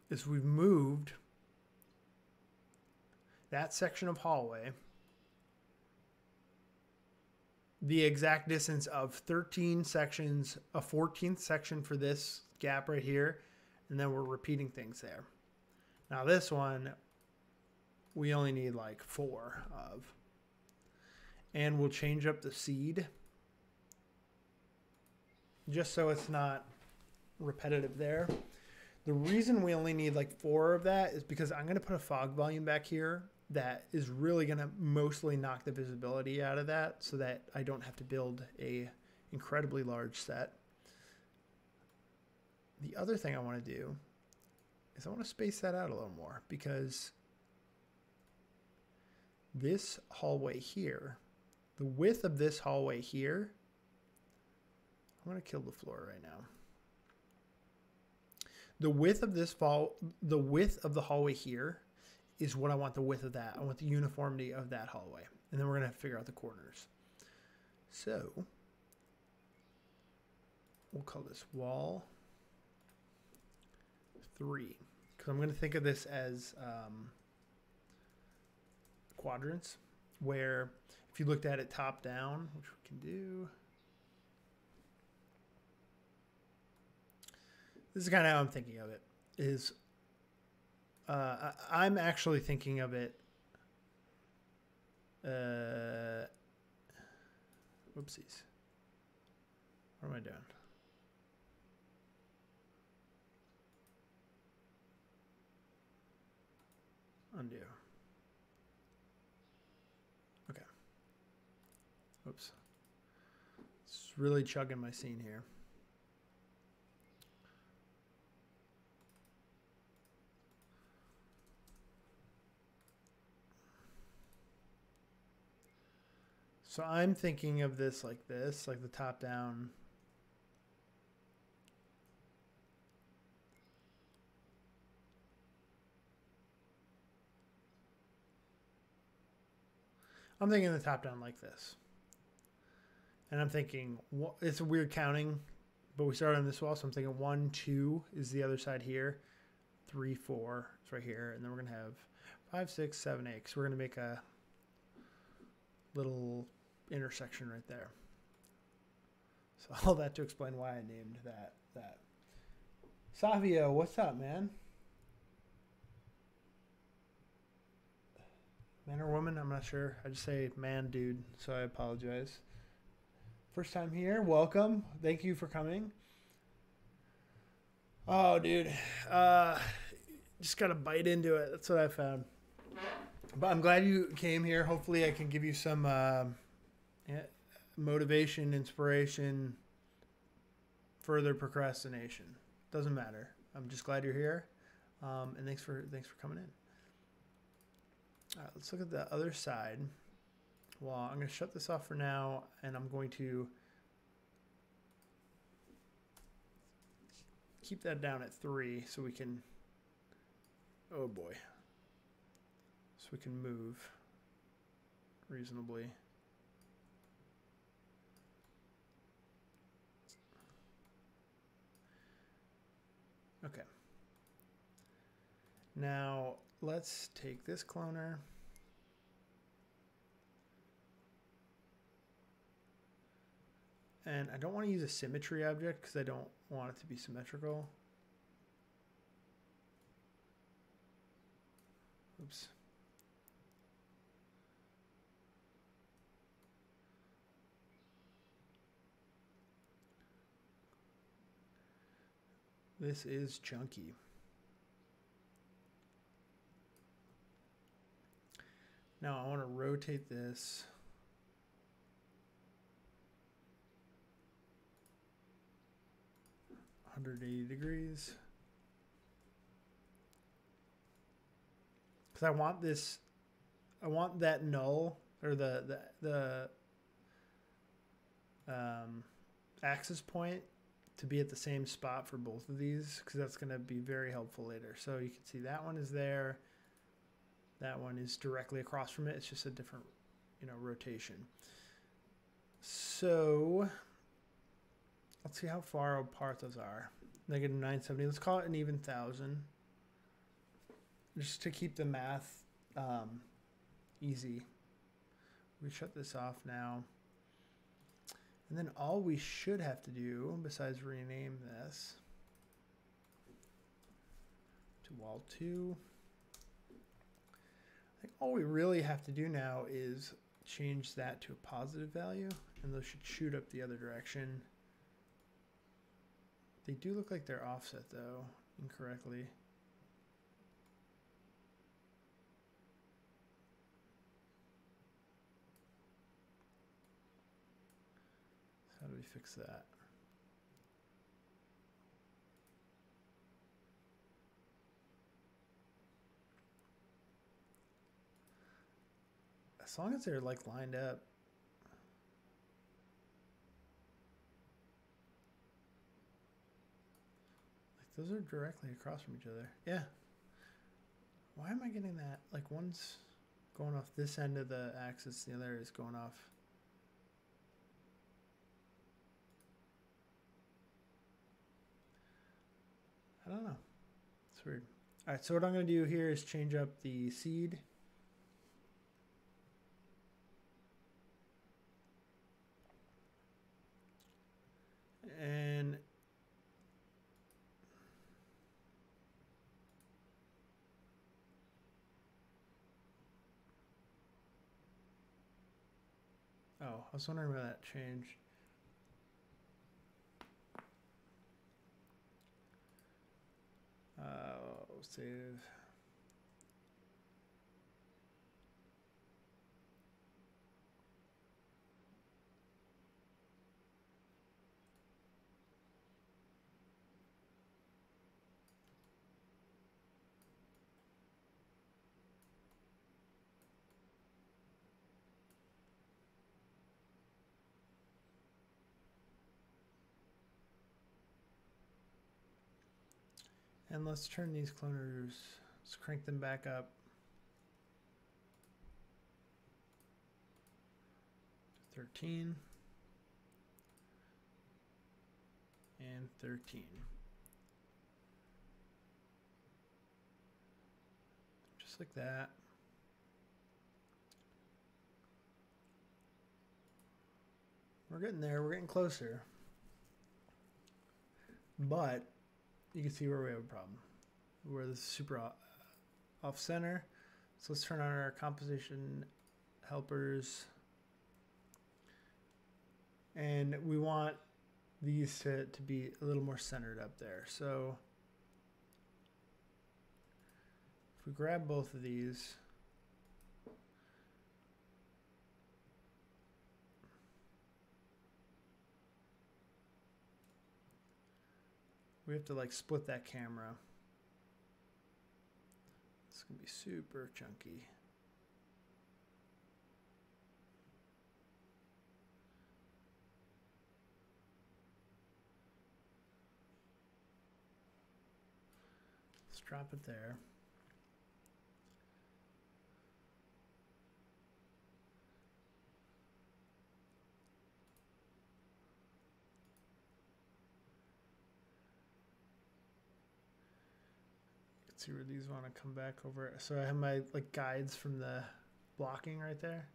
is we've moved that section of hallway the exact distance of 13 sections, a 14th section for this gap right here, and then we're repeating things there. Now this one, we only need like 4 of. And we'll change up the seed just so it's not repetitive there. The reason we only need like 4 of that is because I'm going to put a fog volume back here that is really going to mostly knock the visibility out of that so that I don't have to build a incredibly large set. The other thing I want to do is I want to space that out a little more, because this hallway here, the width of this hallway here, I'm going to kill the floor right now. The width of this the width of the hallway here is what I want the width of that. I want the uniformity of that hallway. And then we're going to figure out the corners. So we'll call this wall 3. Because I'm going to think of this as quadrants, where if you looked at it top down, which we can do. This is kind of how I'm thinking of it. Is I'm actually thinking of it. Whoopsies. What am I doing? Undo. Okay. Oops. It's really chugging my scene here. So I'm thinking of this, like the top down. I'm thinking the top down like this. And I'm thinking, it's a weird counting, but we started on this wall, so I'm thinking 1, 2 is the other side here. 3, 4 is right here. And then we're going to have 5, 6, 7, 8. So we're going to make a little intersection right there. So all that to explain why I named that. Savio, what's up, man? Man or woman? I'm not sure. I just say man, dude, so I apologize. First time here, welcome. Thank you for coming. Oh, dude. Just got to bite into it. That's what I found. But I'm glad you came here. Hopefully I can give you some motivation, inspiration, further procrastination. Doesn't matter. I'm just glad you're here. And thanks for coming in. All right, let's look at the other side. Well, I'm going to shut this off for now, and I'm going to keep that down at 3 so we can, oh boy, so we can move reasonably. Okay. Now, let's take this cloner. And I don't want to use a symmetry object because I don't want it to be symmetrical. Oops. This is chunky. Now I want to rotate this. .180 degrees. Because I want this, I want that null or the axis point to be at the same spot for both of these, because that's going to be very helpful later. So you can see that one is there. That one is directly across from it. It's just a different, rotation. So let's see how far apart those are. -970. Let's call it an even 1,000. Just to keep the math easy. We shut this off now. And then all we should have to do, besides rename this to wall 2, I think all we really have to do now is change that to a positive value, and those should shoot up the other direction. They do look like they're offset though, incorrectly. How do we fix that? As long as they're like lined up. Like those are directly across from each other. Yeah. Why am I getting that? Like one's going off this end of the axis, the other is going off. I don't know. It's weird. All right, so what I'm going to do here is change up the seed. And oh, I was wondering why that changed. Save. And let's turn these cloners, let's crank them back up. 13. And 13. Just like that. We're getting there, we're getting closer. But you can see where we have a problem, where this is super off center. So let's turn on our composition helpers. And we want these to be a little more centered up there. So if we grab both of these, we have to like split that camera. It's gonna be super chunky. Let's drop it there. See where these want to come back over. So I have my like guides from the blocking right there.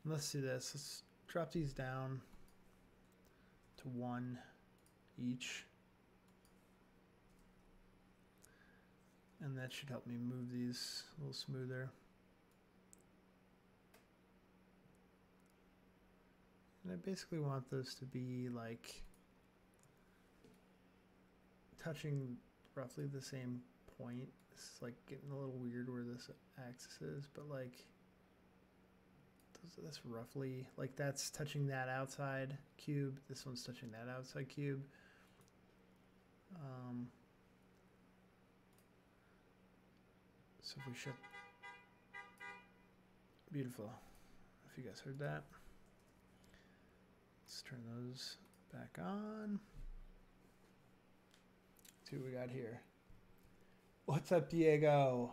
And let's do this. Let's drop these down to 1 each. And that should help me move these a little smoother. And I basically want those to be like touching roughly the same point. It's like getting a little weird where this axis is, but like that's roughly like that's touching that outside cube. This one's touching that outside cube. So if we shut, beautiful. If you guys heard that, let's turn those back on. See what we got here. What's up, Diego?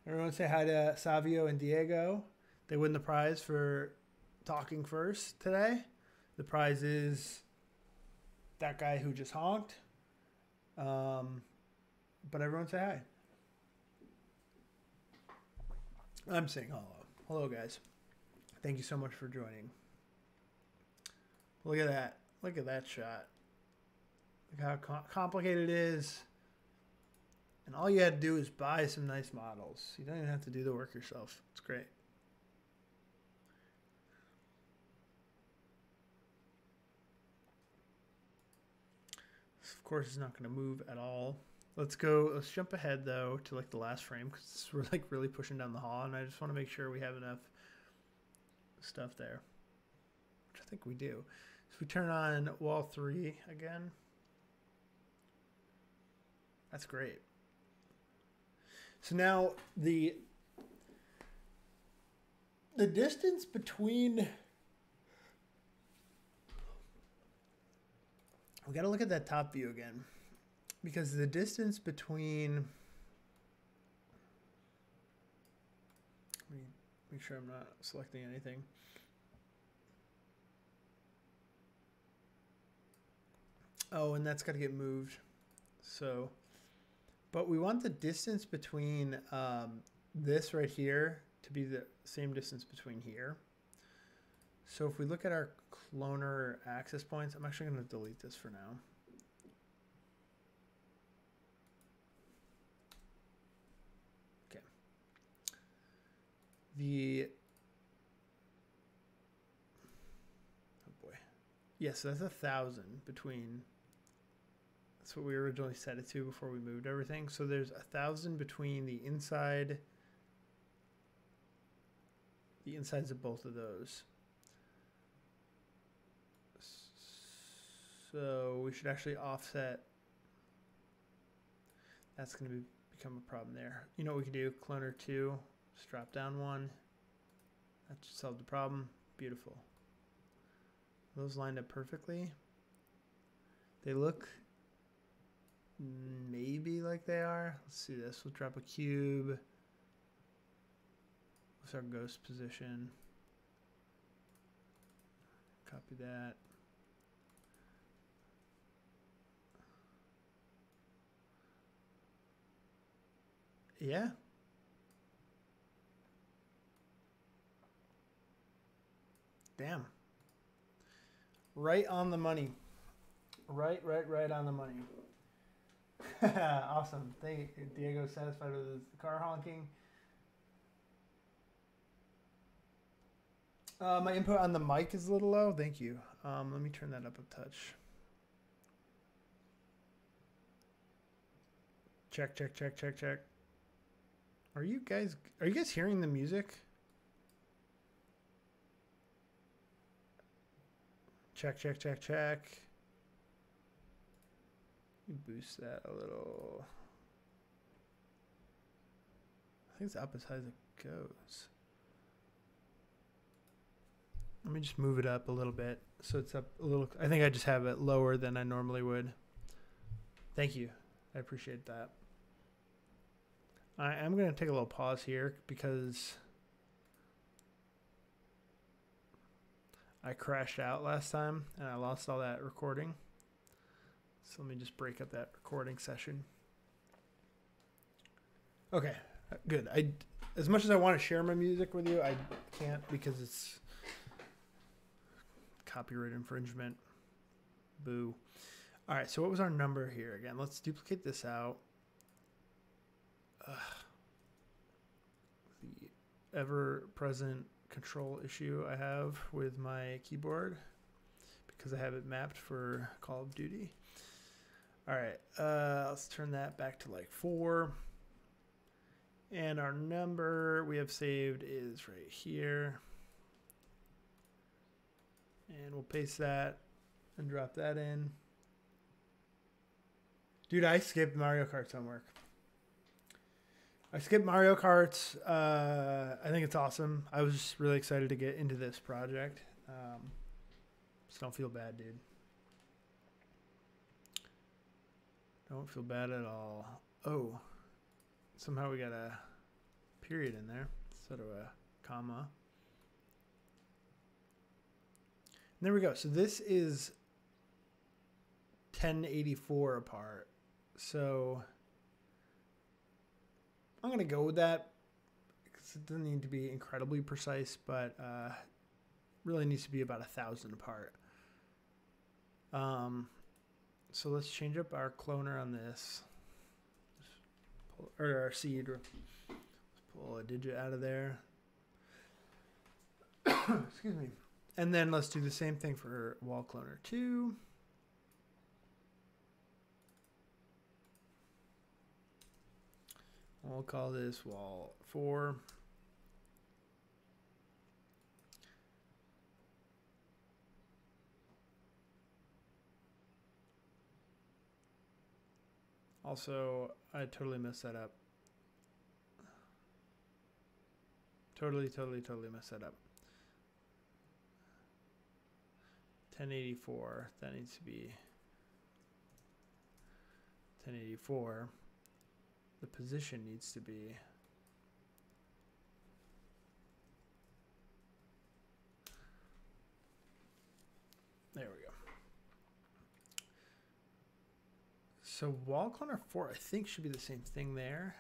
Everyone say hi to Savio and Diego. They win the prize for talking first today. The prize is that guy who just honked. But everyone say hi. I'm saying hello. Hello, guys. Thank you so much for joining. Look at that. Look at that shot. Look how complicated it is. And all you had to do is buy some nice models. You don't even have to do the work yourself. It's great. This, of course, is not going to move at all. Let's jump ahead, though, to like the last frame because we're like really pushing down the hall. And I just want to make sure we have enough stuff there, which I think we do. So we turn on wall 3 again. That's great. So now the distance between, we got to look at that top view again, because the distance between, let me make sure I'm not selecting anything. Oh, and that's got to get moved. So, but we want the distance between this right here to be the same distance between here. So if we look at our cloner access points, I'm actually going to delete this for now. Okay. Oh boy. Yes, that's 1,000 between. That's what we originally set it to before we moved everything. So there's 1,000 between the insides of both of those. So we should actually offset. That's going to become a problem there. You know what we can do? Cloner 2, just drop down 1. That should solve the problem. Beautiful. Those lined up perfectly. They look maybe like they are. Let's see this. We'll drop a cube. What's our ghost position? Copy that. Yeah. Damn. Right on the money. Right on the money. Awesome. Thank you. Diego satisfied with his car honking. My input on the mic is a little low. Thank you. Let me turn that up a touch. Check, check, check, check, check. Are you guys hearing the music? Check, check, check, check. Boost that a little. I think it's up as high as it goes. Let me just move it up a little bit so it's up a little. I think I just have it lower than I normally would. Thank you. I appreciate that. I am going to take a little pause here because I crashed out last time and I lost all that recording. So let me just break up that recording session. Okay, good. As much as I want to share my music with you, I can't because it's copyright infringement. Boo. All right, so what was our number here again? Let's duplicate this out. The ever-present control issue I have with my keyboard because I have it mapped for Call of Duty. All right, let's turn that back to like 4. And our number we have saved is right here. And we'll paste that and drop that in. Dude, I skipped Mario Kart's homework. I skipped Mario Kart. I think it's awesome. I was just really excited to get into this project. Just don't feel bad, dude. Don't feel bad at all. Oh, somehow we got a period in there instead of a comma. And there we go. So this is 1084 apart. So I'm going to go with that because it doesn't need to be incredibly precise, but really needs to be about 1,000 apart. So let's change up our cloner on this, or our seed. Let's pull a digit out of there. Excuse me. And then let's do the same thing for wall cloner 2. We'll call this wall 4. Also, I totally messed that up. Totally messed that up. 1084, that needs to be 1084. The position needs to be there we go. So wall cloner 4 I think should be the same thing there.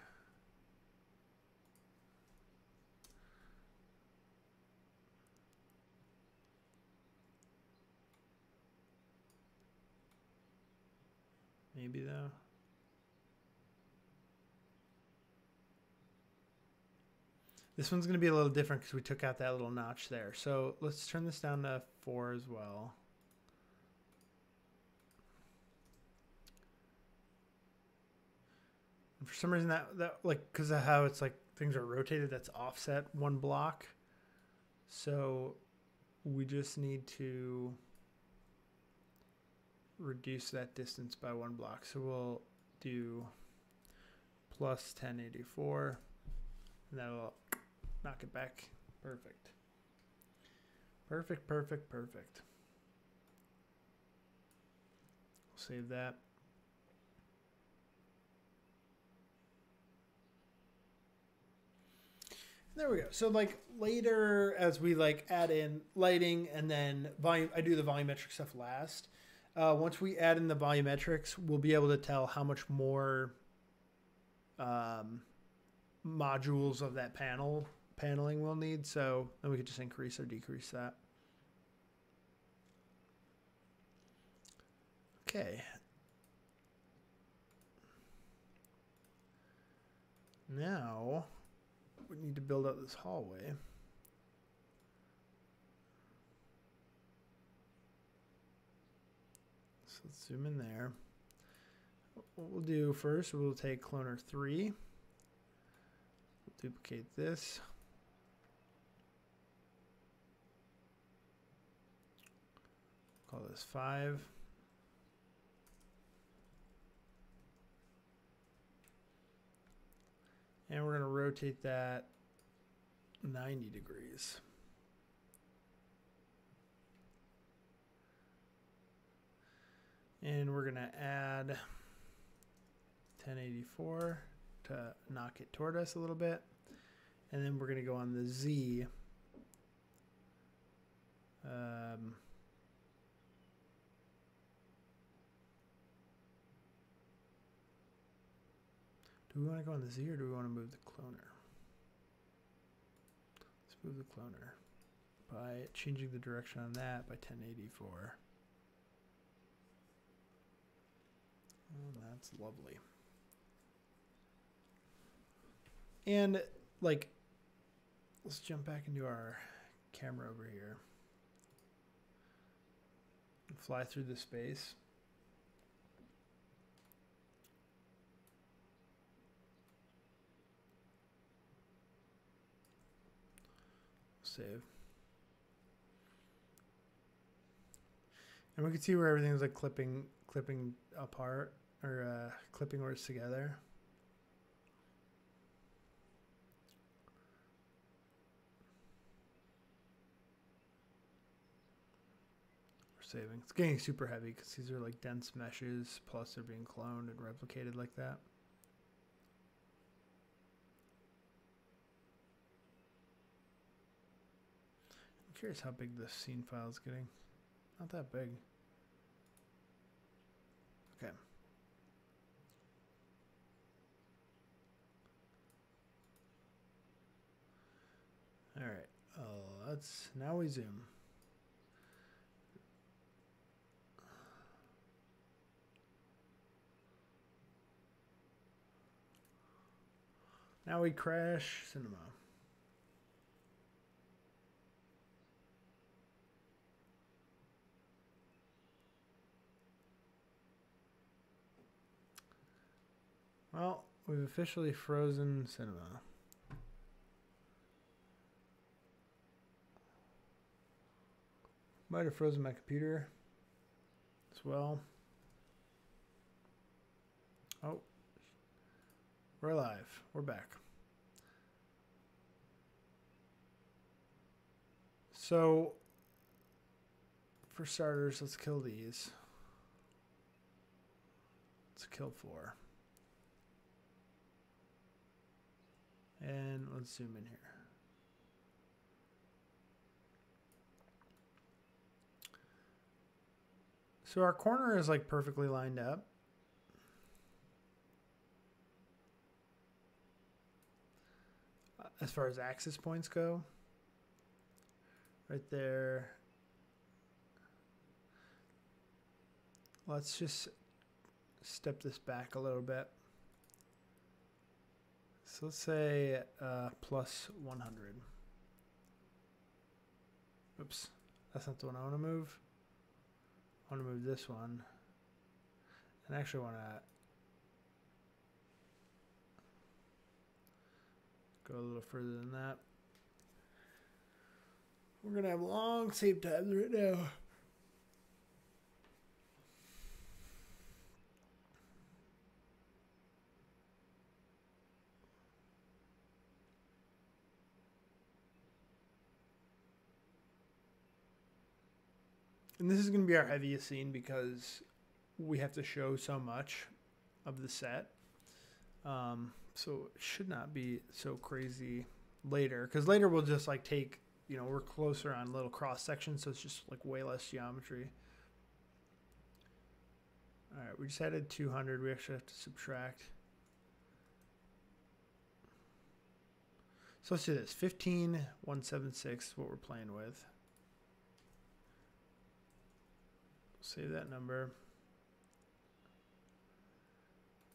Maybe though. This one's going to be a little different because we took out that little notch there. So let's turn this down to 4 as well. And for some reason that like, because of how it's like things are rotated, that's offset 1 block. So we just need to reduce that distance by 1 block. So we'll do plus 1084 and that'll knock it back. Perfect. Perfect. We'll save that. There we go. So like later as we like add in lighting and then volume, I do the volumetric stuff last. Once we add in the volumetrics, we'll be able to tell how much more modules of that paneling we'll need. So then we could just increase or decrease that. Okay. Now we need to build out this hallway. So let's zoom in there. What we'll do first, we'll take cloner 3. We'll duplicate this. Call this 5. And we're going to rotate that 90 degrees. And we're going to add 1084 to knock it toward us a little bit. And then we're going to go on the Z. Do we want to go on the Z or do we want to move the cloner? Let's move the cloner by changing the direction on that by 1084. Oh, that's lovely. And like, let's jump back into our camera over here and fly through the space. Save. And we can see where everything's like clipping apart or clipping words together. We're saving. It's getting super heavy because these are like dense meshes, plus they're being cloned and replicated like that. I'm curious how big this scene file is getting. Not that big. Okay. All right. Now we zoom. Now we crash cinema. Well, we've officially frozen cinema. Might have frozen my computer as well. Oh, we're alive. We're back. So, for starters, let's kill these. Let's kill 4. And let's zoom in here. So our corner is like perfectly lined up. As far as axis points go. Right there. Let's just step this back a little bit. So let's say plus 100. Oops, that's not the one I want to move. I want to move this one. And I actually want to go a little further than that. We're going to have long save times right now. And this is going to be our heaviest scene because we have to show so much of the set. So it should not be so crazy later. Because later we'll just like take, you know, we're closer on little cross sections. So it's just like way less geometry. All right, we just added 200. We actually have to subtract. So let's do this. 15,176 what we're playing with. Save that number.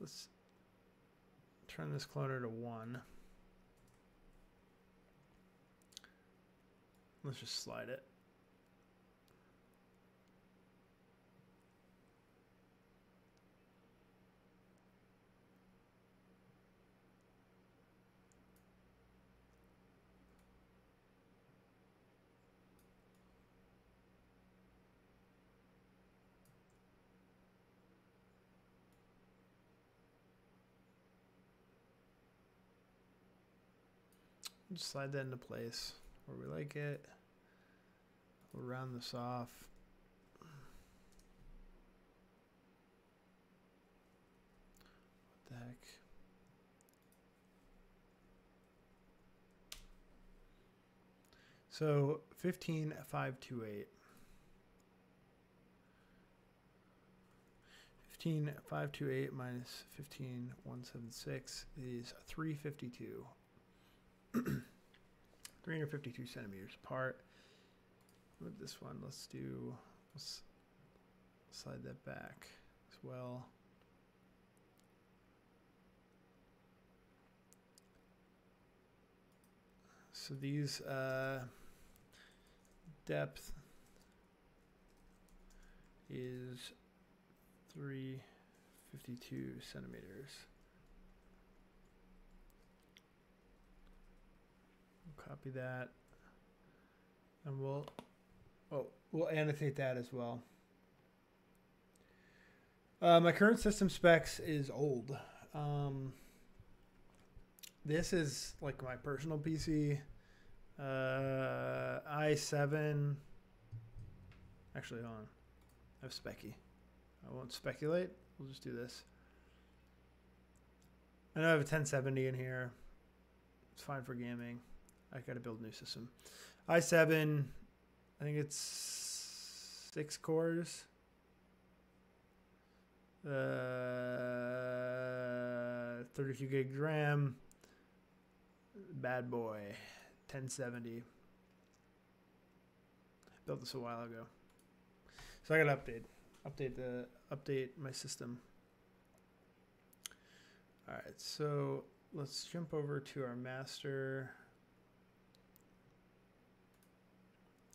Let's turn this cloner to 1. Let's just slide it. Just slide that into place where we like it. We'll round this off. What the heck? So 15,528. 15,528 minus 15,176 is 352. 352 centimeters apart. With this one, let's slide that back as well. So these depth is 352 centimeters. We'll copy that, and we'll annotate that as well. My current system specs is old. This is like my personal PC. i7. Actually, hold on. I have Specky. I won't speculate. We'll just do this. I know I have a 1070 in here. It's fine for gaming. I got to build a new system. i7, I think it's 6 cores. 32 gigs RAM. Bad boy. 1070. Built this a while ago. So I got to update my system. All right, so let's jump over to our master,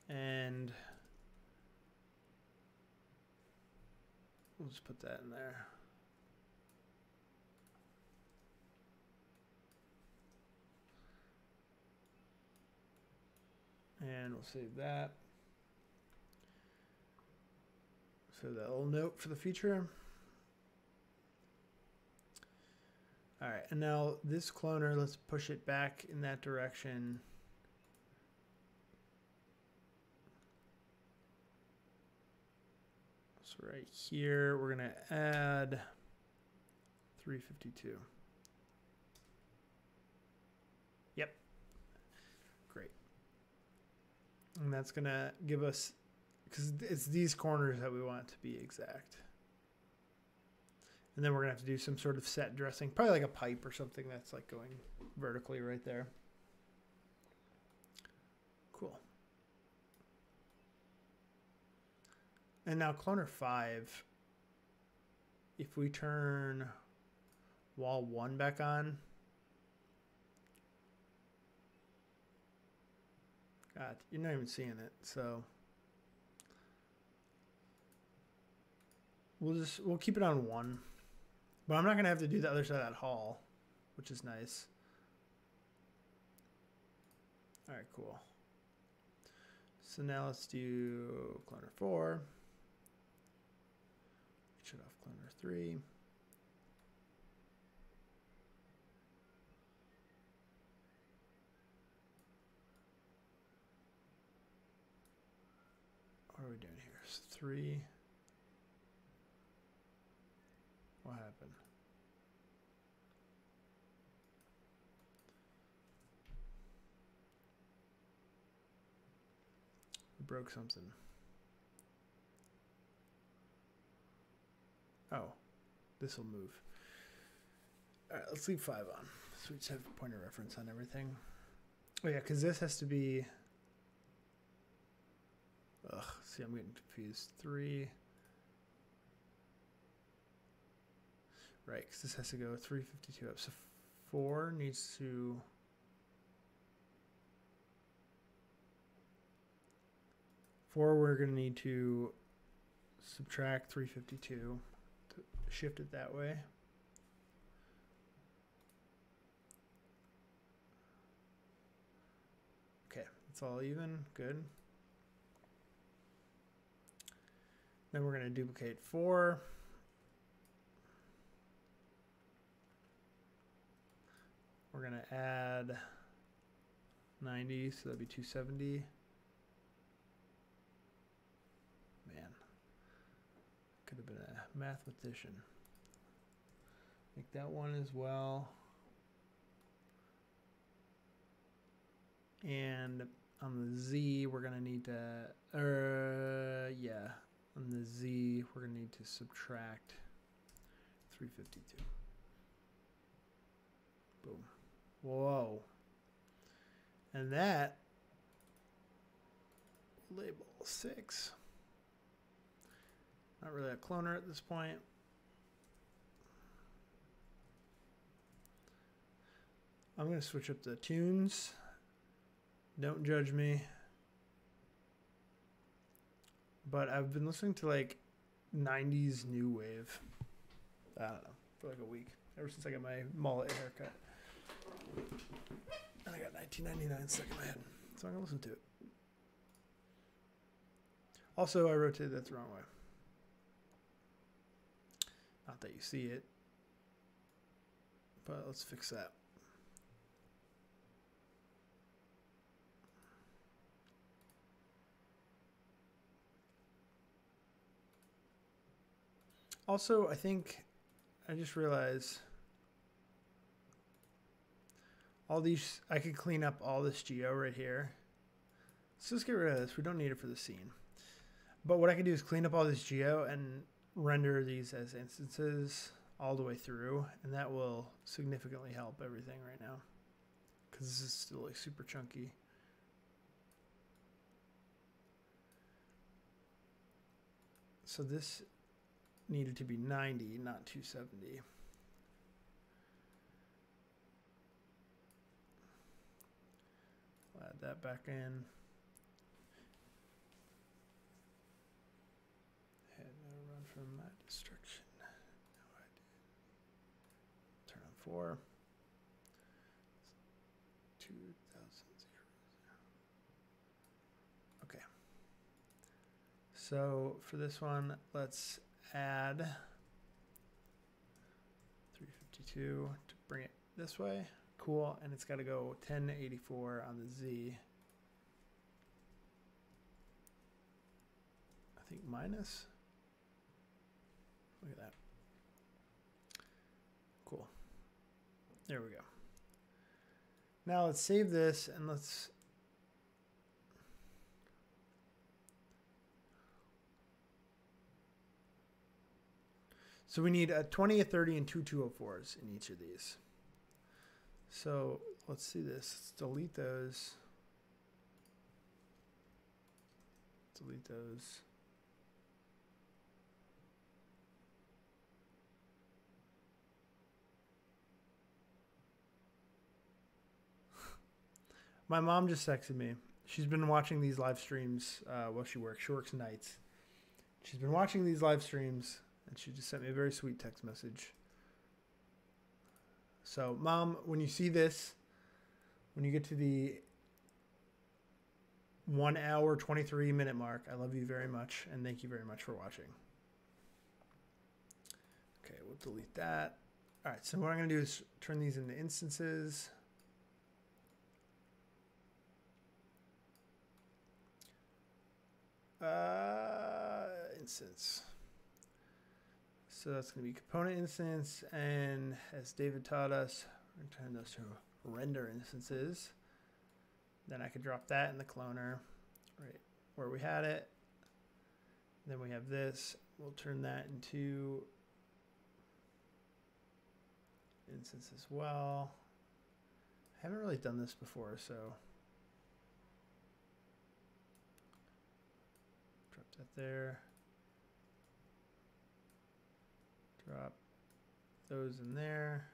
and we'll just put that in there. And we'll save that. So that little note for the future. All right, and now this cloner, let's push it back in that direction. So right here, we're gonna add 352. Yep, great. And that's gonna give us, because it's these corners that we want to be exact. And then we're gonna have to do some sort of set dressing, probably like a pipe or something that's like going vertically right there. Cool. And now cloner 5, if we turn wall 1 back on, God, you're not even seeing it. So we'll keep it on 1, but I'm not gonna have to do the other side of that hall, which is nice. All right, cool. So now let's do cloner 4. Shut off cloner 3. What are we doing here? 3. What happened? We broke something. Oh, this will move. All right, let's leave 5 on. So we just have a point of reference on everything. Oh yeah, because this has to be. Ugh, see, I'm getting confused. 3. Right, because this has to go 352 up. So 4 needs to. We're going to need to subtract 352 to shift it that way. Okay, it's all even. Good. Then we're going to duplicate 4. We're going to add 90, so that'd be 270. Man, could have been a mathematician. Make that one as well. And on the Z, we're gonna need to, yeah, on the Z, we're gonna need to subtract 352. Boom. Whoa. And that, label 6. Not really a cloner at this point. I'm going to switch up the tunes. Don't judge me. But I've been listening to like 90s new wave. I don't know, for like a week. Ever since I got my mullet haircut. And I got 1999 stuck in my head. So I'm going to listen to it. Also, I rotated that the wrong way. Not that you see it. But let's fix that. Also, I think I just realized all these, I could clean up all this geo right here. So let's get rid of this. We don't need it for the scene. But what I can do is clean up all this geo and render these as instances all the way through. And that will significantly help everything right now. Because this is still like super chunky. So this needed to be 90, not 270. I'll add that back in. Had no run from my destruction. No, I did. Turn on 4. 2000. Okay. So for this one, let's add 352 to bring it this way. Cool, and it's got to go 1084 on the Z. I think minus. Look at that. Cool. There we go. Now let's save this and let's so we need a 20, a 30, and two 204s in each of these. So let's see this. Let's delete those. Delete those. My mom just texted me. She's been watching these live streams while she works. She works nights. She's been watching these live streams. And she just sent me a very sweet text message. So, Mom, when you see this, when you get to the 1 hour, 23 minute mark, I love you very much. And thank you very much for watching. Okay, we'll delete that. All right, so what I'm going to do is turn these into instances. Instance. So that's going to be component instance, and as David taught us, we're going to turn those to render instances. Then I could drop that in the cloner, right where we had it. Then we have this. We'll turn that into instance as well. I haven't really done this before, so drop that there. Drop those in there.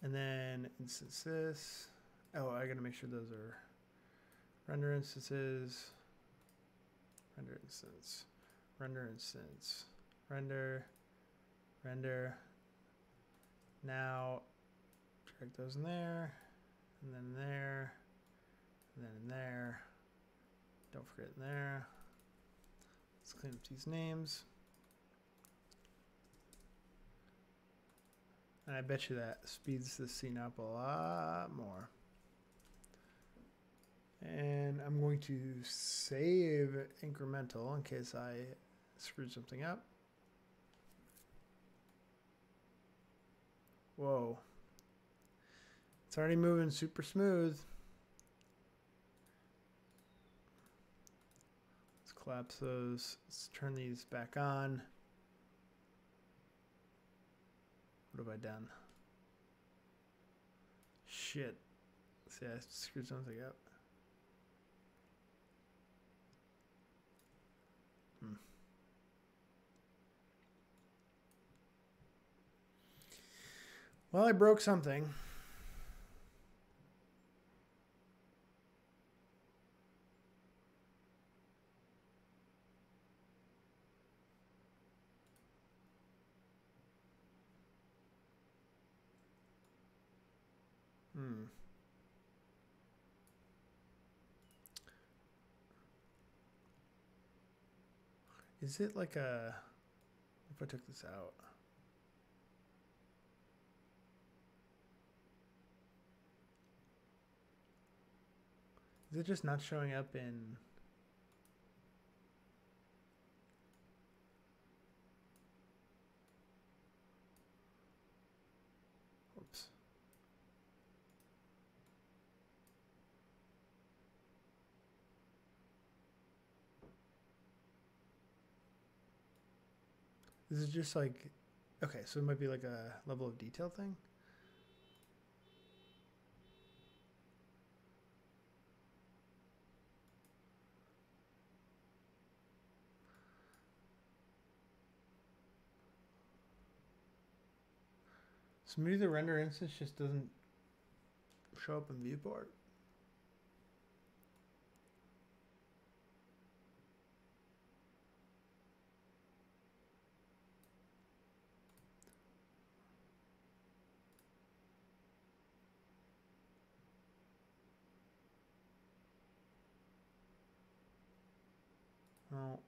And then instance this. Oh, I gotta make sure those are render instances. Render instance. Render instance. Render. Render. Now drag those in there. And then in there. And then in there. Don't forget in there. Let's clean up these names. And I bet you that speeds this scene up a lot more. And I'm going to save incremental in case I screwed something up. Whoa. It's already moving super smooth. Let's collapse those. Let's turn these back on. What have I done? Shit. See, I screwed something up. Well, I broke something. Is it like a... If I took this out... Is it just not showing up in... Oops. This is just like... Okay, so it might be like a level of detail thing. So maybe the render instance just doesn't show up in viewport. Oh.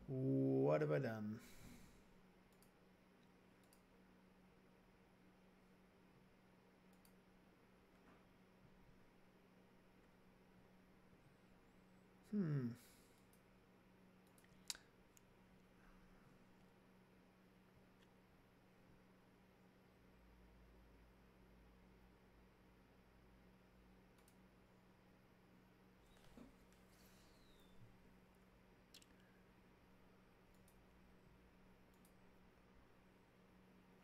What have I done?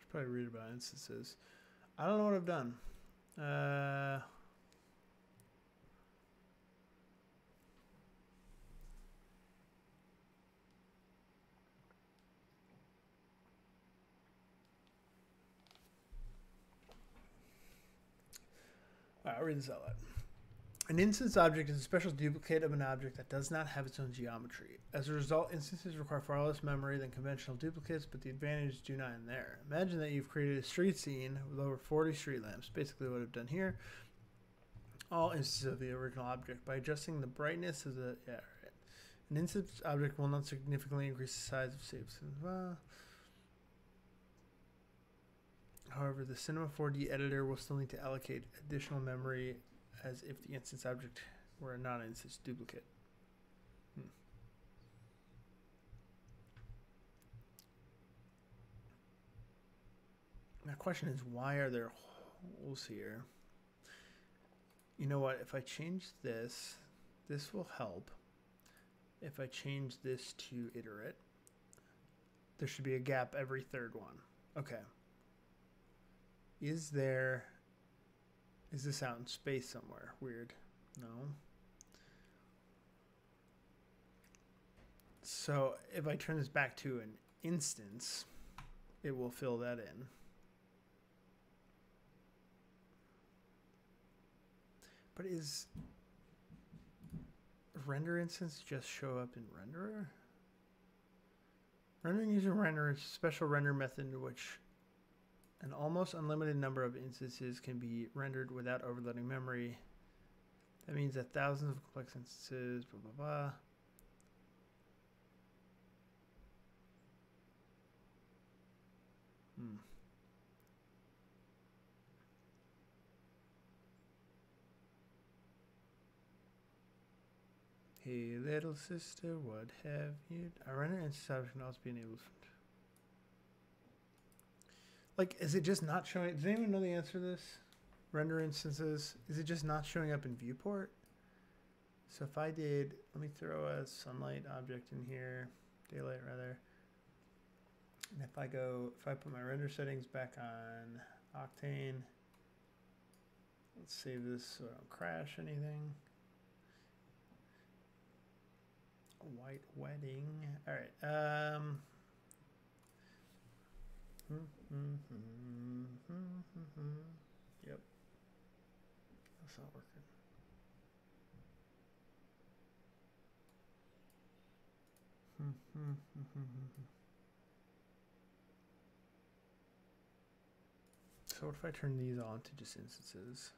Probably read about instances. I don't know what I've done. All right, I'll read this out loud. An instance object is a special duplicate of an object that does not have its own geometry. As a result, instances require far less memory than conventional duplicates, but the advantages do not end there. Imagine that you've created a street scene with over 40 street lamps, basically what I've done here. All instances of the original object. By adjusting the brightness of the... Yeah, right. An instance object will not significantly increase the size of saves. However, the Cinema 4D editor will still need to allocate additional memory as if the instance object were a non-instance duplicate. My question is, why are there holes here? You know what? If I change this, this will help. If I change this to iterate, there should be a gap every third one. Okay. Is this out in space somewhere? Weird. No. So if I turn this back to an instance, it will fill that in. But is render instance just show up in renderer? Rendering using renderer is a special render method in which an almost unlimited number of instances can be rendered without overloading memory. That means that thousands of complex instances, blah, blah, blah. Hey, little sister, what have you? A render instance can also be enabled. Like, is it just not showing? Does anyone know the answer to this? Render instances, is it just not showing up in viewport? So if I did, let me throw a sunlight object in here, daylight rather. And if I put my render settings back on Octane, let's save this so I don't crash anything. A white wedding. All right. Yep. That's not working. So what if I turn these on to just instances?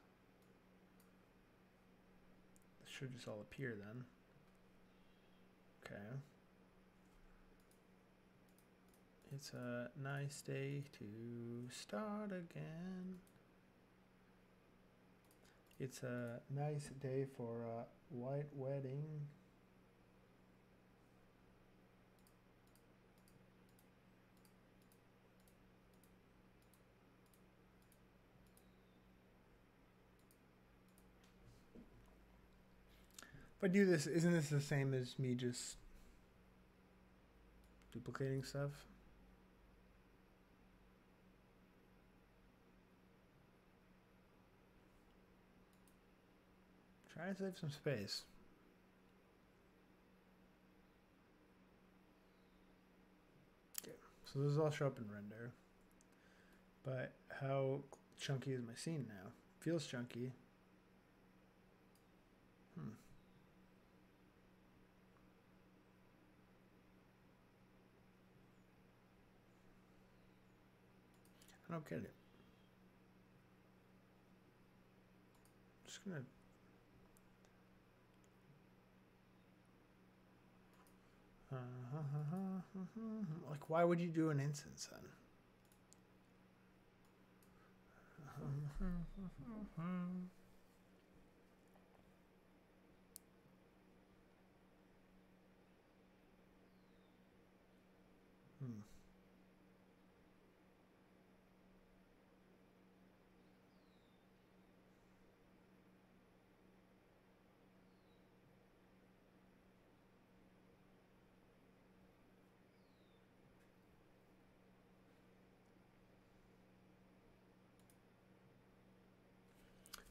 This should just all appear then. Okay. It's a nice day to start again. It's a nice day for a white wedding. If I do this, isn't this the same as me just duplicating stuff? Try to save some space. Okay, so those all show up in render. But how chunky is my scene now? Feels chunky. I don't get it. I'm just gonna like, why would you do an instance then?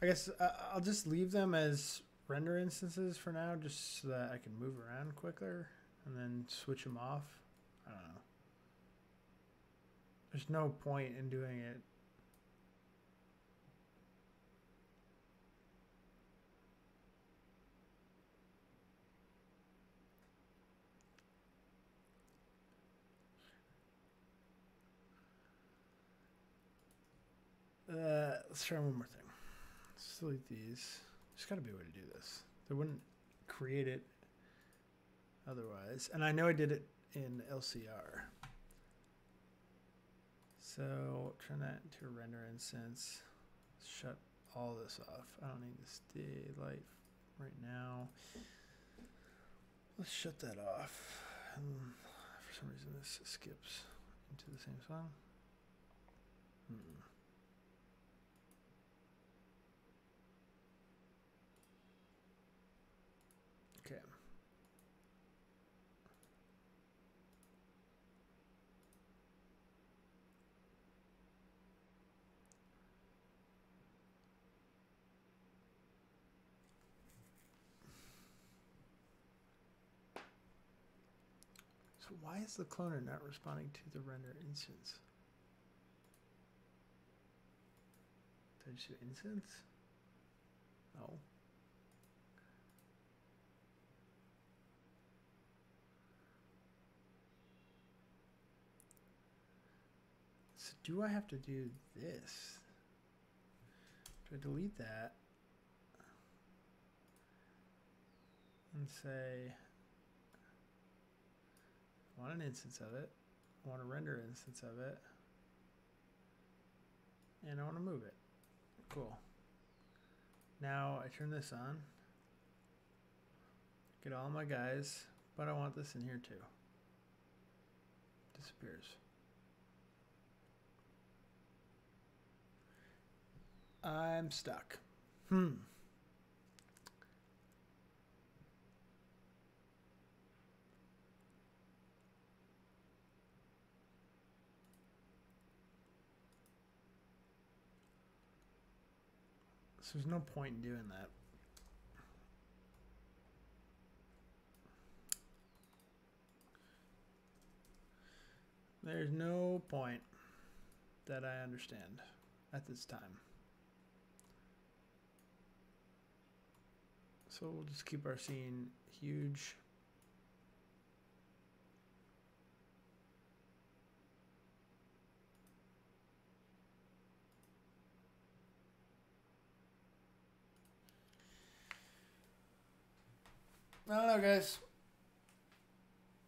I guess I'll just leave them as render instances for now, just so that I can move around quicker and then switch them off. I don't know. There's no point in doing it. Let's try one more thing. Let's delete these. There's got to be a way to do this. They wouldn't create it otherwise. And I know I did it in LCR. So turn that into a render instance. Shut all this off. I don't need this daylight right now. Let's shut that off. For some reason this skips into the same song. Okay. So why is the cloner not responding to the render instance? just do instance? No. So do I have to do this? Do I delete that? And say, I want an instance of it. I want a render instance of it. And I want to move it. Cool. Now I turn this on. Get all my guys, but I want this in here too. Disappears. I'm stuck. So there's no point in doing that. There's no point that I understand at this time. So we'll just keep our scene huge. I don't know, guys.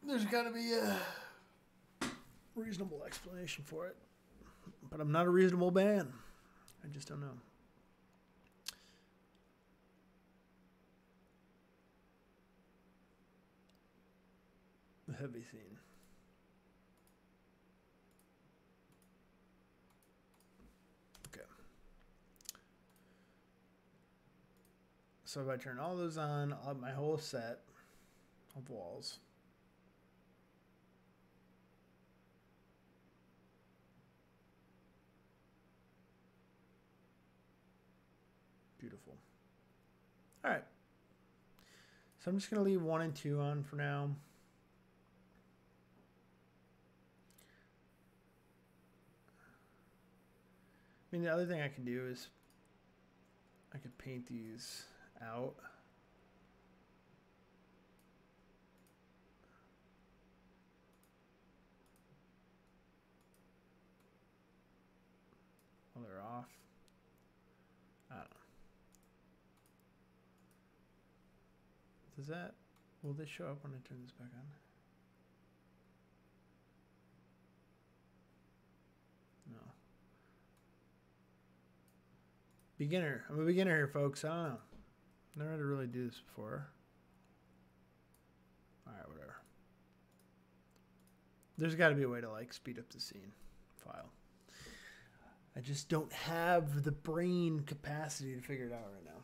There's got to be a reasonable explanation for it. But I'm not a reasonable man. I just don't know. The heavy scene. Okay. So if I turn all those on, I'll have my whole set of walls. Beautiful. All right. So I'm just going to leave 1 and 2 on for now. I mean, the other thing I can do is I could paint these out. While they're off. I don't know. Does that, will this show up when I turn this back on? No. Beginner. I'm a beginner here, folks. I don't know. Never had to really do this before. Alright, whatever. There's got to be a way to like speed up the scene file. I just don't have the brain capacity to figure it out right now.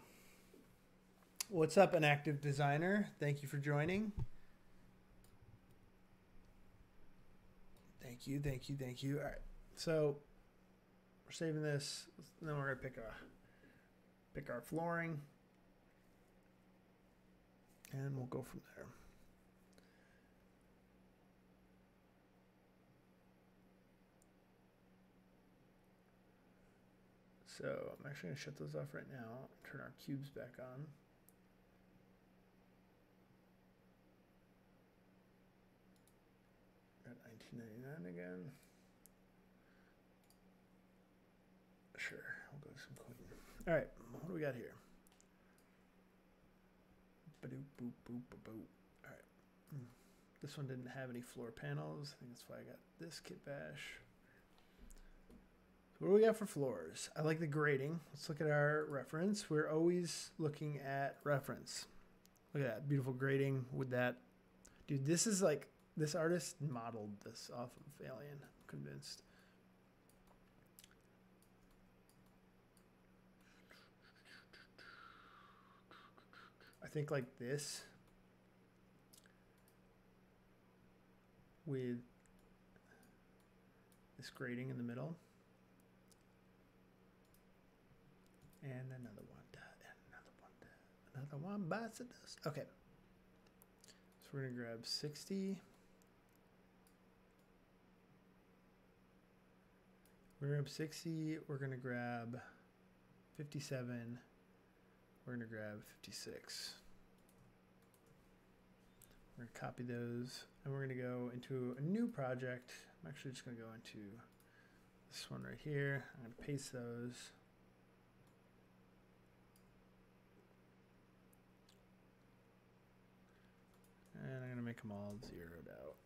What's up, an active designer? Thank you for joining. Thank you, thank you, thank you. All right, so we're saving this, and then we're gonna pick our flooring, and we'll go from there. So I'm actually gonna shut those off right now. Turn our cubes back on. Got 1999 again. Sure, we'll go to some queen. All right, what do we got here? Ba-doop, boop, boop, ba-boop. All right. This one didn't have any floor panels. I think that's why I got this kit bash. So what do we got for floors? I like the grading. Let's look at our reference. We're always looking at reference. Look at that beautiful grading with that. Dude, this is like, this artist modeled this off of Alien, I'm convinced. I think like this with this grading in the middle. And another one, another one bites the dust. Okay. So we're gonna grab 60. We're gonna grab 60. We're gonna grab 57. We're going to grab 56. We're going to copy those, and we're going to go into a new project. I'm actually just going to go into this one right here. I'm going to paste those. And I'm going to make them all zeroed out.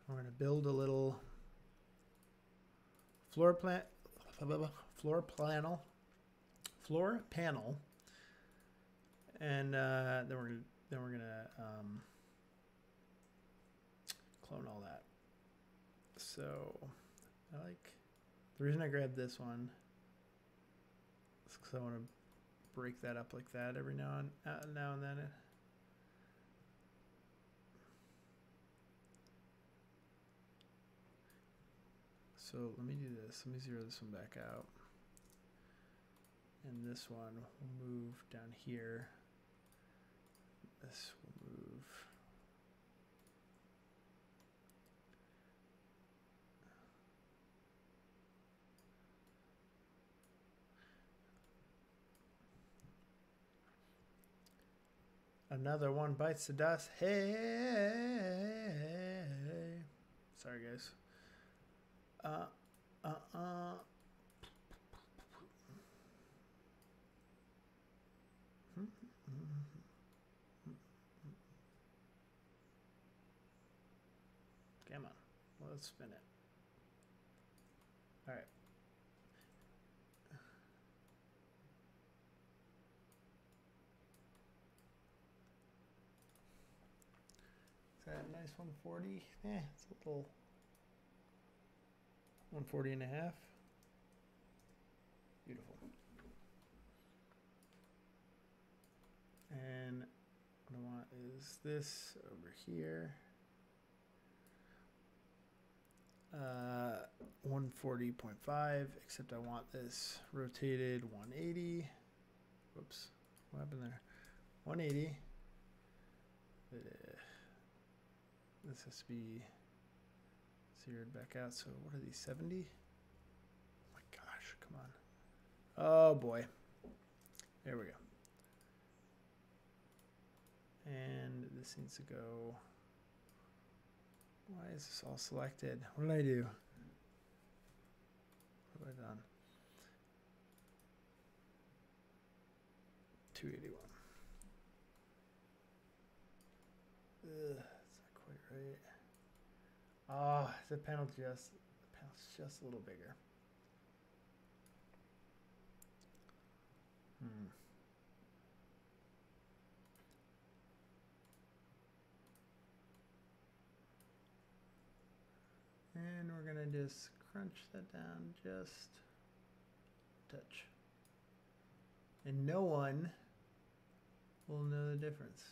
We're going to build a little floor panel, and then we're gonna clone all that. So I like the reason I grabbed this one is because I want to break that up like that every now and then. So let me do this. Let me zero this one back out. And this one will move down here. This will move. Another one bites the dust. Hey. Sorry, guys. Come on, let's spin it. All right. Is that a nice 140? It's a little 140 and a half. Beautiful. And what I want is this over here. 140.5, except I want this rotated 180. Whoops, what happened there? 180. This has to be zeroed back out. So what are these, 70? Oh my gosh, come on. Oh boy. There we go. And this needs to go. Why is this all selected? What did I do? What have I done? 281. Ugh, that's not quite right. Ah, the panel's just a little bigger. And we're gonna just crunch that down just a touch. And no one will know the difference.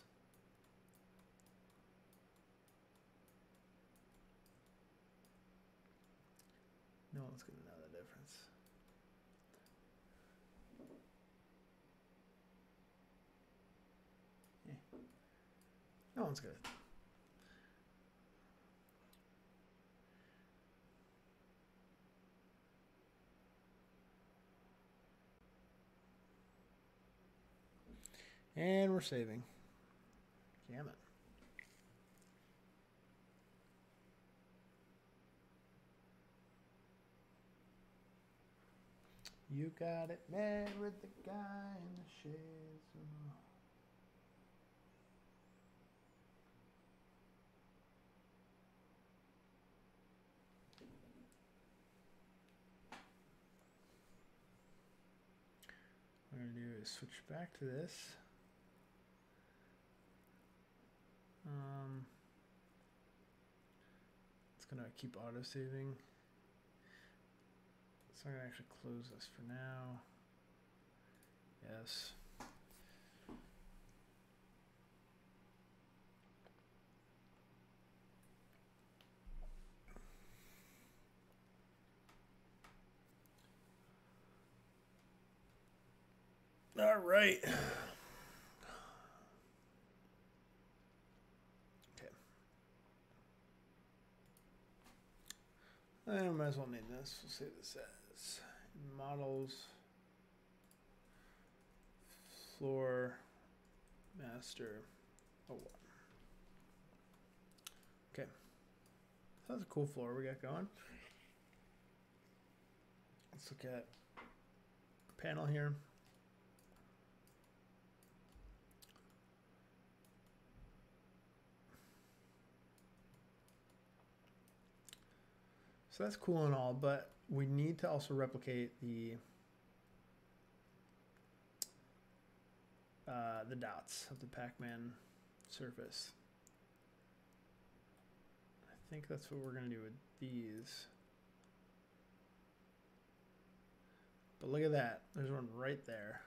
No one's gonna know the difference. Yeah. No one's gonna. And we're saving. Damn it. You got it mad with the guy in the shades. What I'm going to do is switch back to this. It's going to keep auto-saving. So I'm going to actually close this for now. Yes. All right. Okay. I might as well name this. We'll say this as models floor master 01. Okay. That's a cool floor we got going. Let's look at a panel here. So that's cool and all, but we need to also replicate the dots of the Pac-Man surface. I think that's what we're going to do with these. But look at that. There's one right there.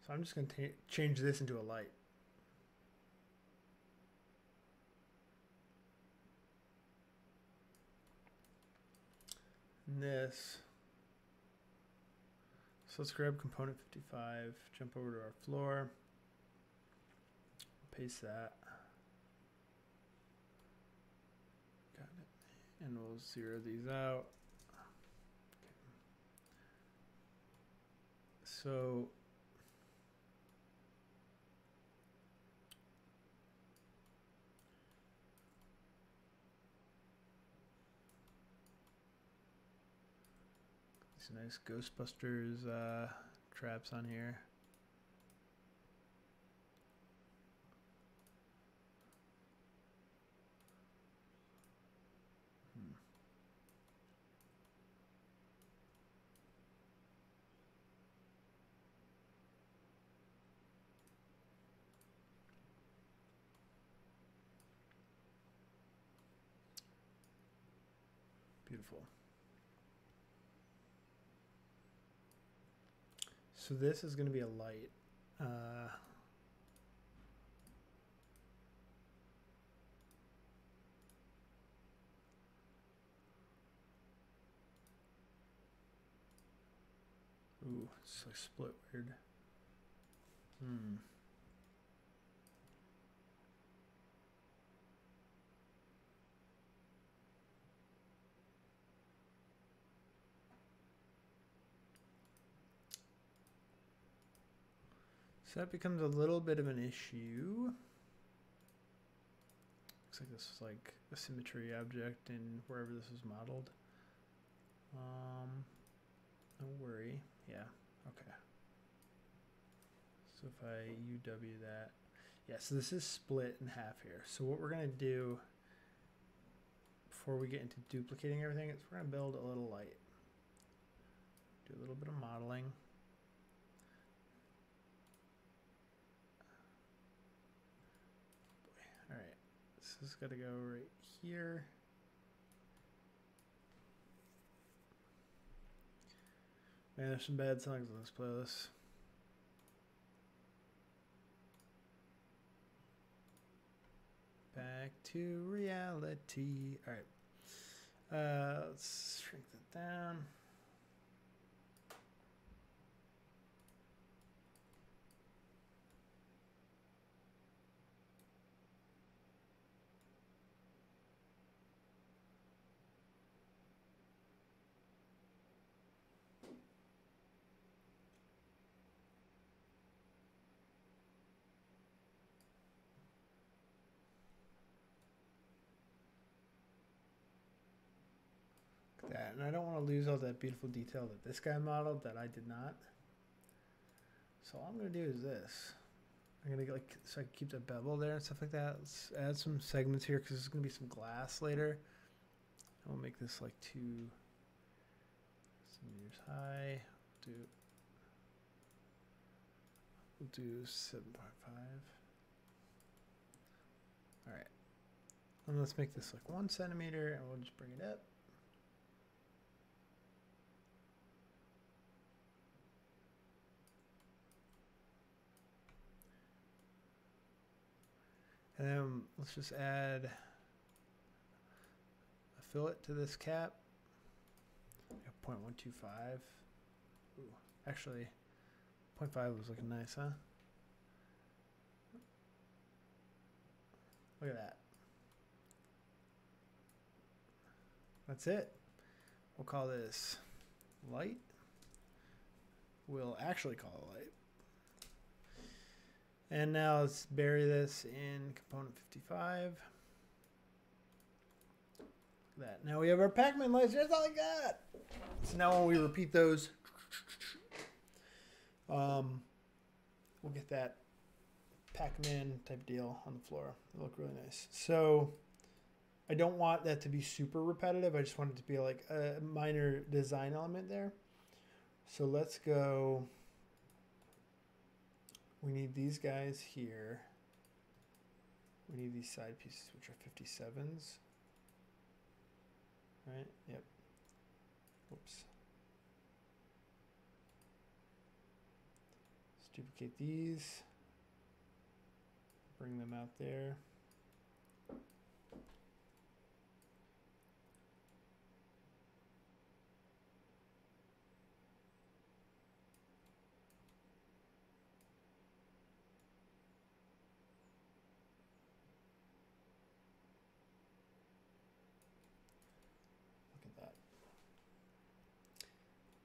So I'm just going to change this into a light. And this. So let's grab component 55, jump over to our floor, paste that. Got it. And we'll zero these out. Okay. So these nice Ghostbusters traps on here. Beautiful. So this is going to be a light. Ooh, it's like split weird. So that becomes a little bit of an issue. Looks like this is like a symmetry object in wherever this was modeled. Don't worry. Yeah, okay. So if I UW that, yeah, so this is split in half here. So what we're gonna do before we get into duplicating everything is we're gonna build a little light. Do a little bit of modeling. All right, this is gonna go right here. Man, there's some bad songs on this playlist. Back to reality. All right, let's shrink that down. That, and I don't want to lose all that beautiful detail that this guy modeled that I did not. So all I'm gonna do is this. I'm gonna like so I can keep the bevel there and stuff like that. Let's add some segments here because there's gonna be some glass later. And we'll make this like 2 centimeters high. We'll do 7.5. All right, and let's make this like 1 centimeter, and we'll just bring it up. And then let's just add a fillet to this cap. 0.125. Ooh, actually, 0.5 was looking nice, huh? Look at that. That's it. We'll call this light. We'll actually call it light. And now let's bury this in component 55. That. Now we have our Pac-Man lights. That's all I got. So now when we repeat those, we'll get that Pac-Man type deal on the floor. It'll look really nice. So I don't want that to be super repetitive. I just want it to be like a minor design element there. So let's go. We need these guys here. We need these side pieces, which are 57s. Right? Yep. Whoops. Let's duplicate these. Bring them out there.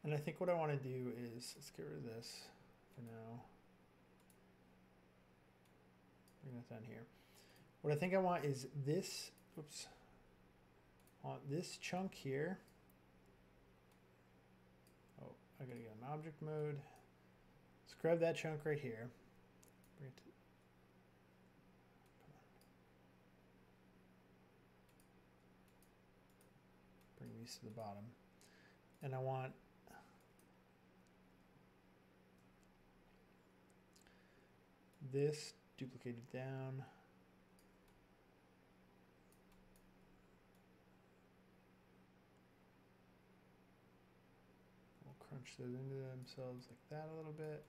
And I think what I want to do is, let's get rid of this for now. Bring that down here. What I think I want is this, oops, I want this chunk here. Oh, I gotta get an object mode. Let's grab that chunk right here. Bring it to, bring these to the bottom. And I want this duplicated down. We'll crunch those into themselves like that a little bit.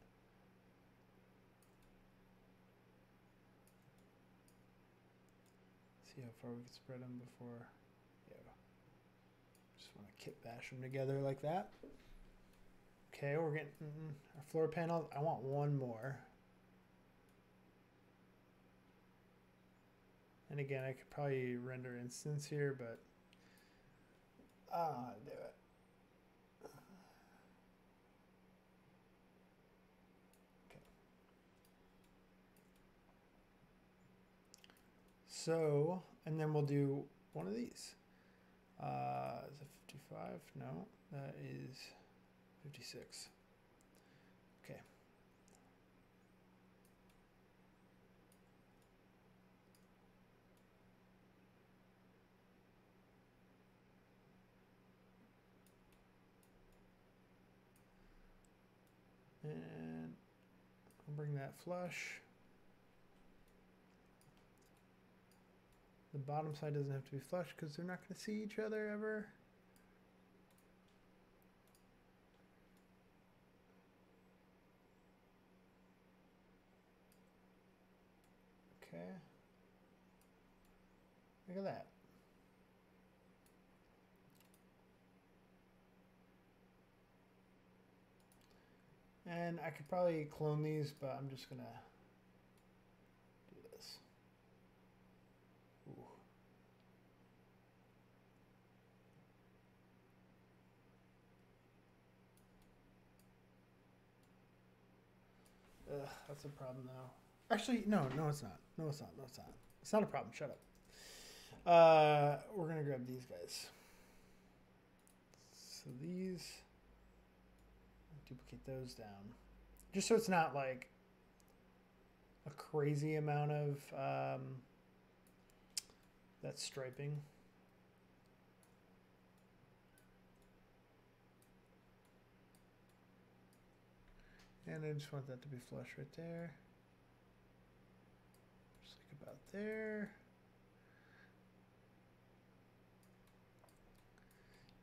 See how far we can spread them before. Yeah. Just want to kit bash them together like that. Okay, we're getting our floor panels. I want one more. And again, I could probably render instance here, but I don't know how to do it. Okay. So, and then we'll do one of these. Is it 55? No, that is 56. Okay. And I'll bring that flush. The bottom side doesn't have to be flush because they're not going to see each other ever. Okay. Look at that. And I could probably clone these, but I'm just gonna do this. Ooh. Ugh, that's a problem though. Actually, no, it's not. No, it's not. No, it's not. It's not a problem. Shut up. We're gonna grab these guys. So these. Duplicate those down, just so it's not like a crazy amount of that striping. And I just want that to be flush right there, just like about there.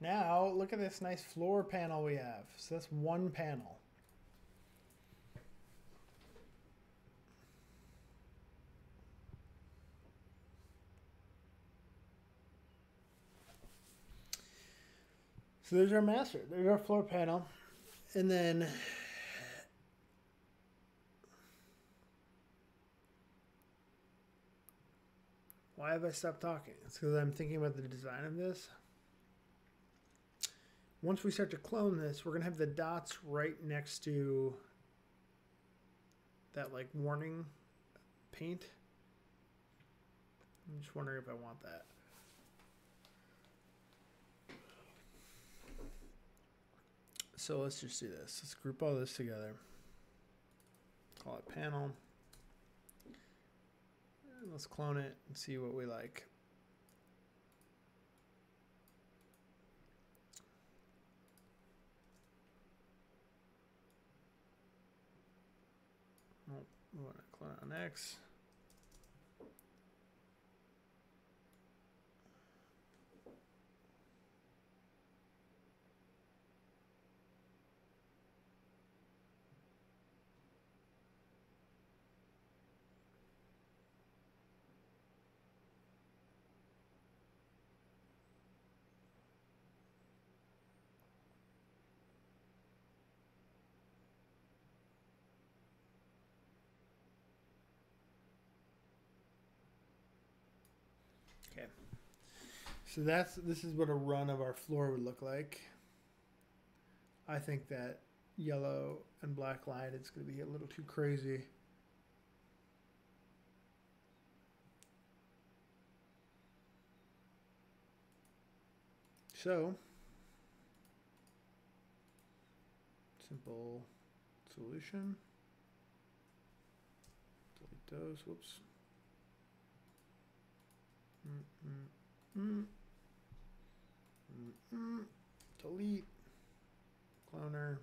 Now, look at this nice floor panel we have. So that's one panel. So there's our master. There's our floor panel. And then why have I stopped talking? It's because I'm thinking about the design of this. once we start to clone this, we're going to have the dots right next to that like warning paint. I'm just wondering if I want that. So let's just do this. Let's group all this together. Call it panel. And let's clone it and see what we like. Oh, we want to clone it on X. Okay. So this is what a run of our floor would look like. I think that yellow and black line is going to be a little too crazy. So, simple solution. Delete those. Whoops. Delete. Cloner.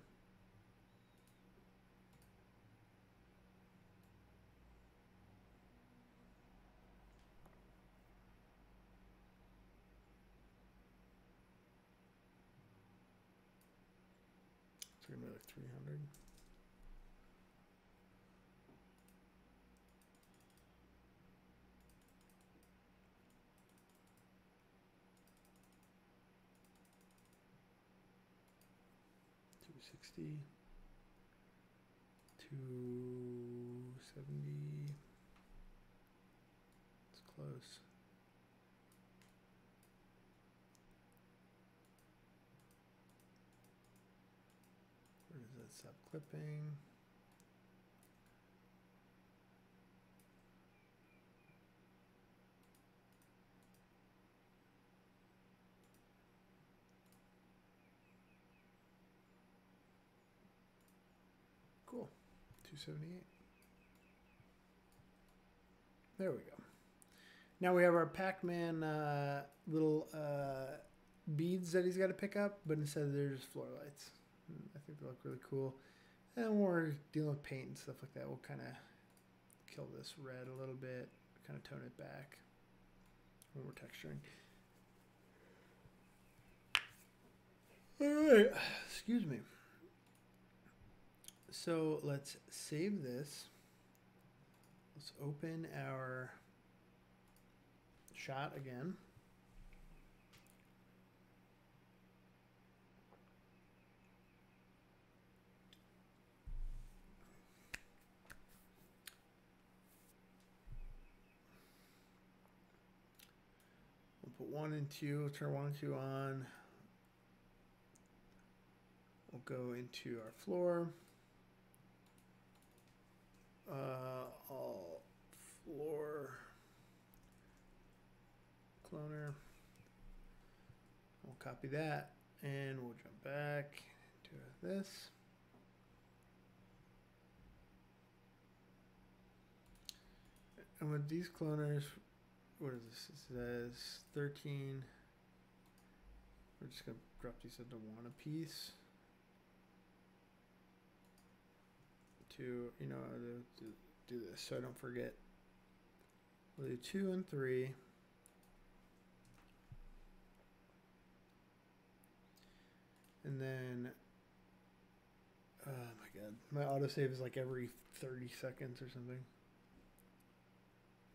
It's going to be like 300. $260, $270. It's close. Where does that stop clipping? Cool. 278. There we go. Now we have our Pac-Man little beads that he's got to pick up, but instead they're just floor lights. I think they look really cool. And when we're dealing with paint and stuff like that, we'll kind of kill this red a little bit, kind of tone it back when we're texturing. All right, excuse me. So let's save this. Let's open our shot again. We'll put 1 and 2, we'll turn 1 and 2 on. We'll go into our floor. All floor cloner. We'll copy that and we'll jump back to this. And with these cloners, what is this? It says 13. We're just going to drop these into 1 apiece. To, you know, to do this so I don't forget. We'll do 2 and 3. And then, oh my god, my autosave is like every 30 seconds or something.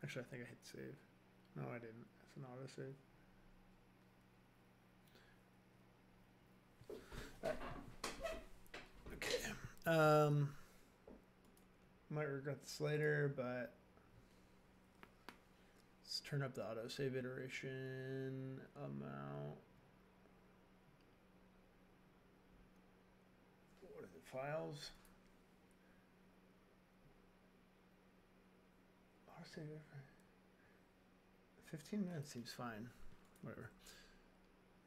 Actually, I think I hit save. No, I didn't. That's an autosave. Okay. Might regret this later, but let's turn up the autosave iteration amount. files. 15 minutes seems fine. Whatever.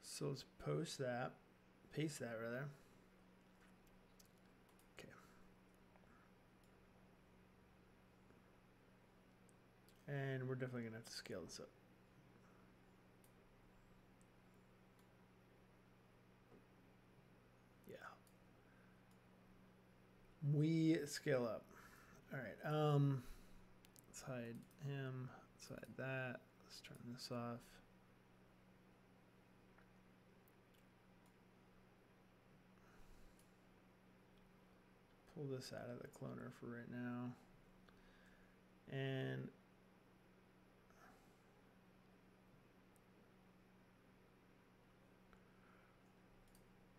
So let's paste that rather. Okay. And we're definitely gonna have to scale this up. Yeah. We scale up. All right. Let's hide him. Let's hide that. Let's turn this off. Pull this out of the cloner for right now. And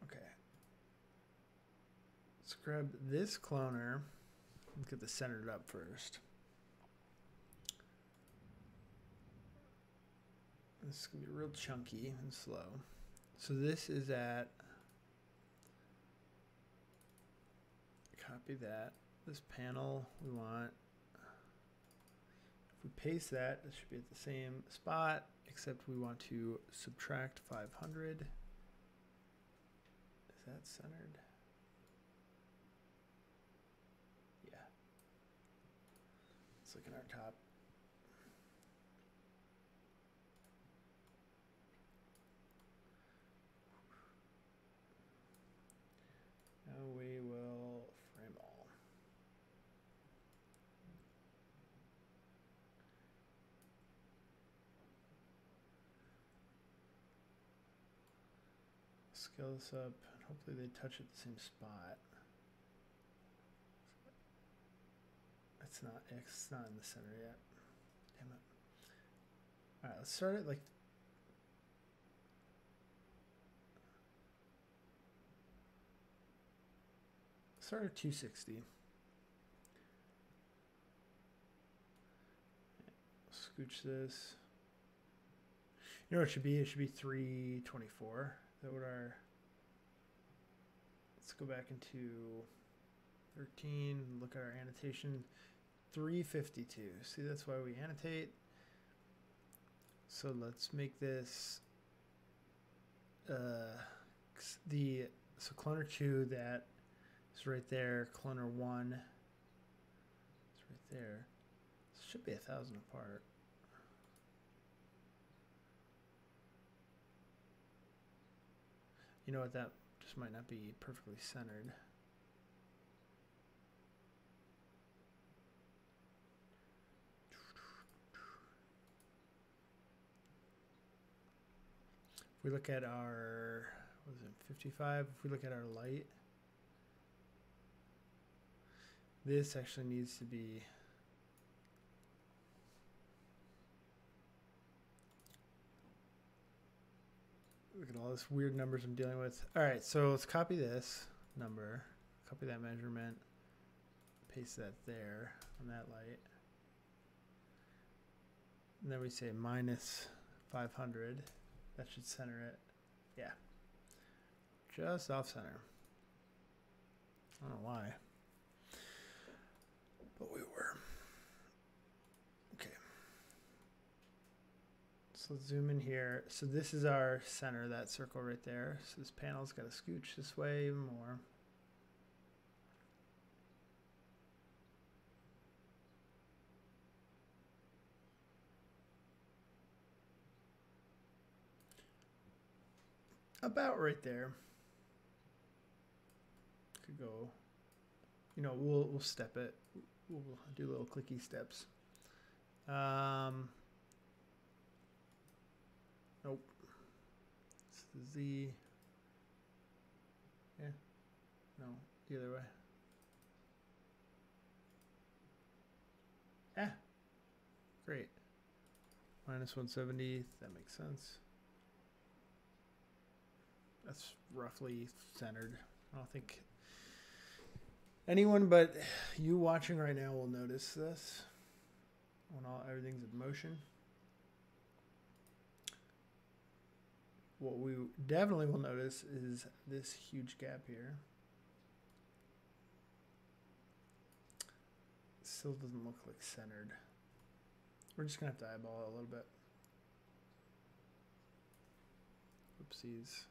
okay. Let's grab this cloner and get this centered up first. This is going to be real chunky and slow. So this is at, copy that. This panel we want, if we paste that, it should be at the same spot, except we want to subtract 500. Is that centered? Yeah. Let's look at our top. Now we will frame all. Scale this up, and hopefully they touch at the same spot. It's not in the center yet. Damn it. All right, let's start it like start at 260. Scooch this. You know what it should be? It should be 324. That would our. Let's go back into 13. Look at our annotation. 352. See, that's why we annotate. So let's make this so cloner 2 that is right there. Cloner 1 is right there. This should be 1,000 apart. You know what? That just might not be perfectly centered. If we look at our, what is it, 55? If we look at our light, this actually needs to be look at all this weird numbers I'm dealing with. All right, so let's copy this number, copy that measurement, paste that there on that light. And then we say minus 500. That should center it. Yeah. Just off center. I don't know why. But we were. Okay. So let's zoom in here. So this is our center, that circle right there. So this panel's got to scooch this way even more. About right there. Could go, you know, we'll step it. We'll do little clicky steps. Nope. It's the Z. Yeah. No, the other way. Ah. Great. Minus 170. That makes sense. That's roughly centered. I don't think anyone but you watching right now will notice this when everything's in motion. What we definitely will notice is this huge gap here. still doesn't look like centered. We're just gonna have to eyeball it a little bit. Oopsies.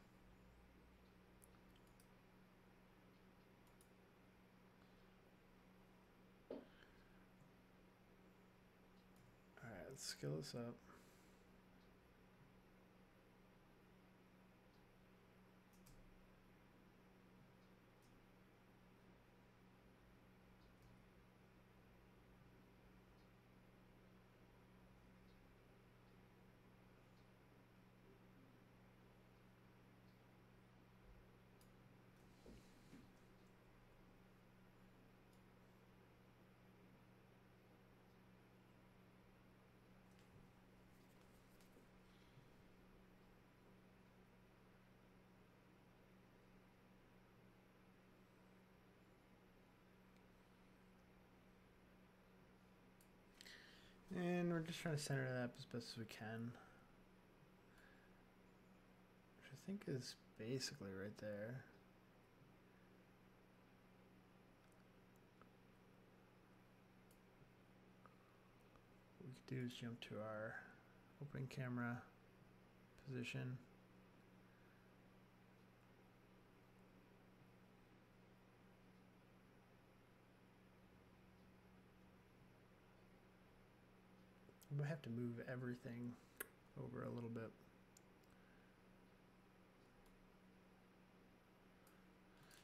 Alright, let's scale this up. And we're just trying to center that up as best as we can. Which I think is basically right there. What we could do is jump to our opening camera position. I might have to move everything over a little bit.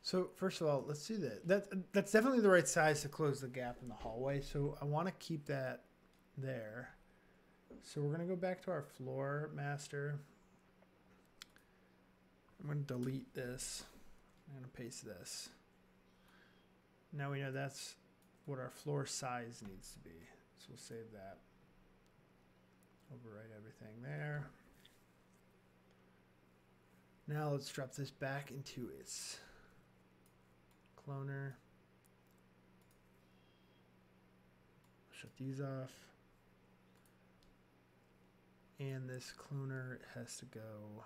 So first of all, let's do that. That's definitely the right size to close the gap in the hallway. So I want to keep that there. So we're going to go back to our floor master. I'm going to delete this. I'm going to paste this. Now we know that's what our floor size needs to be. So we'll save that. Overwrite everything there. Now let's drop this back into its cloner. Shut these off. And this cloner has to go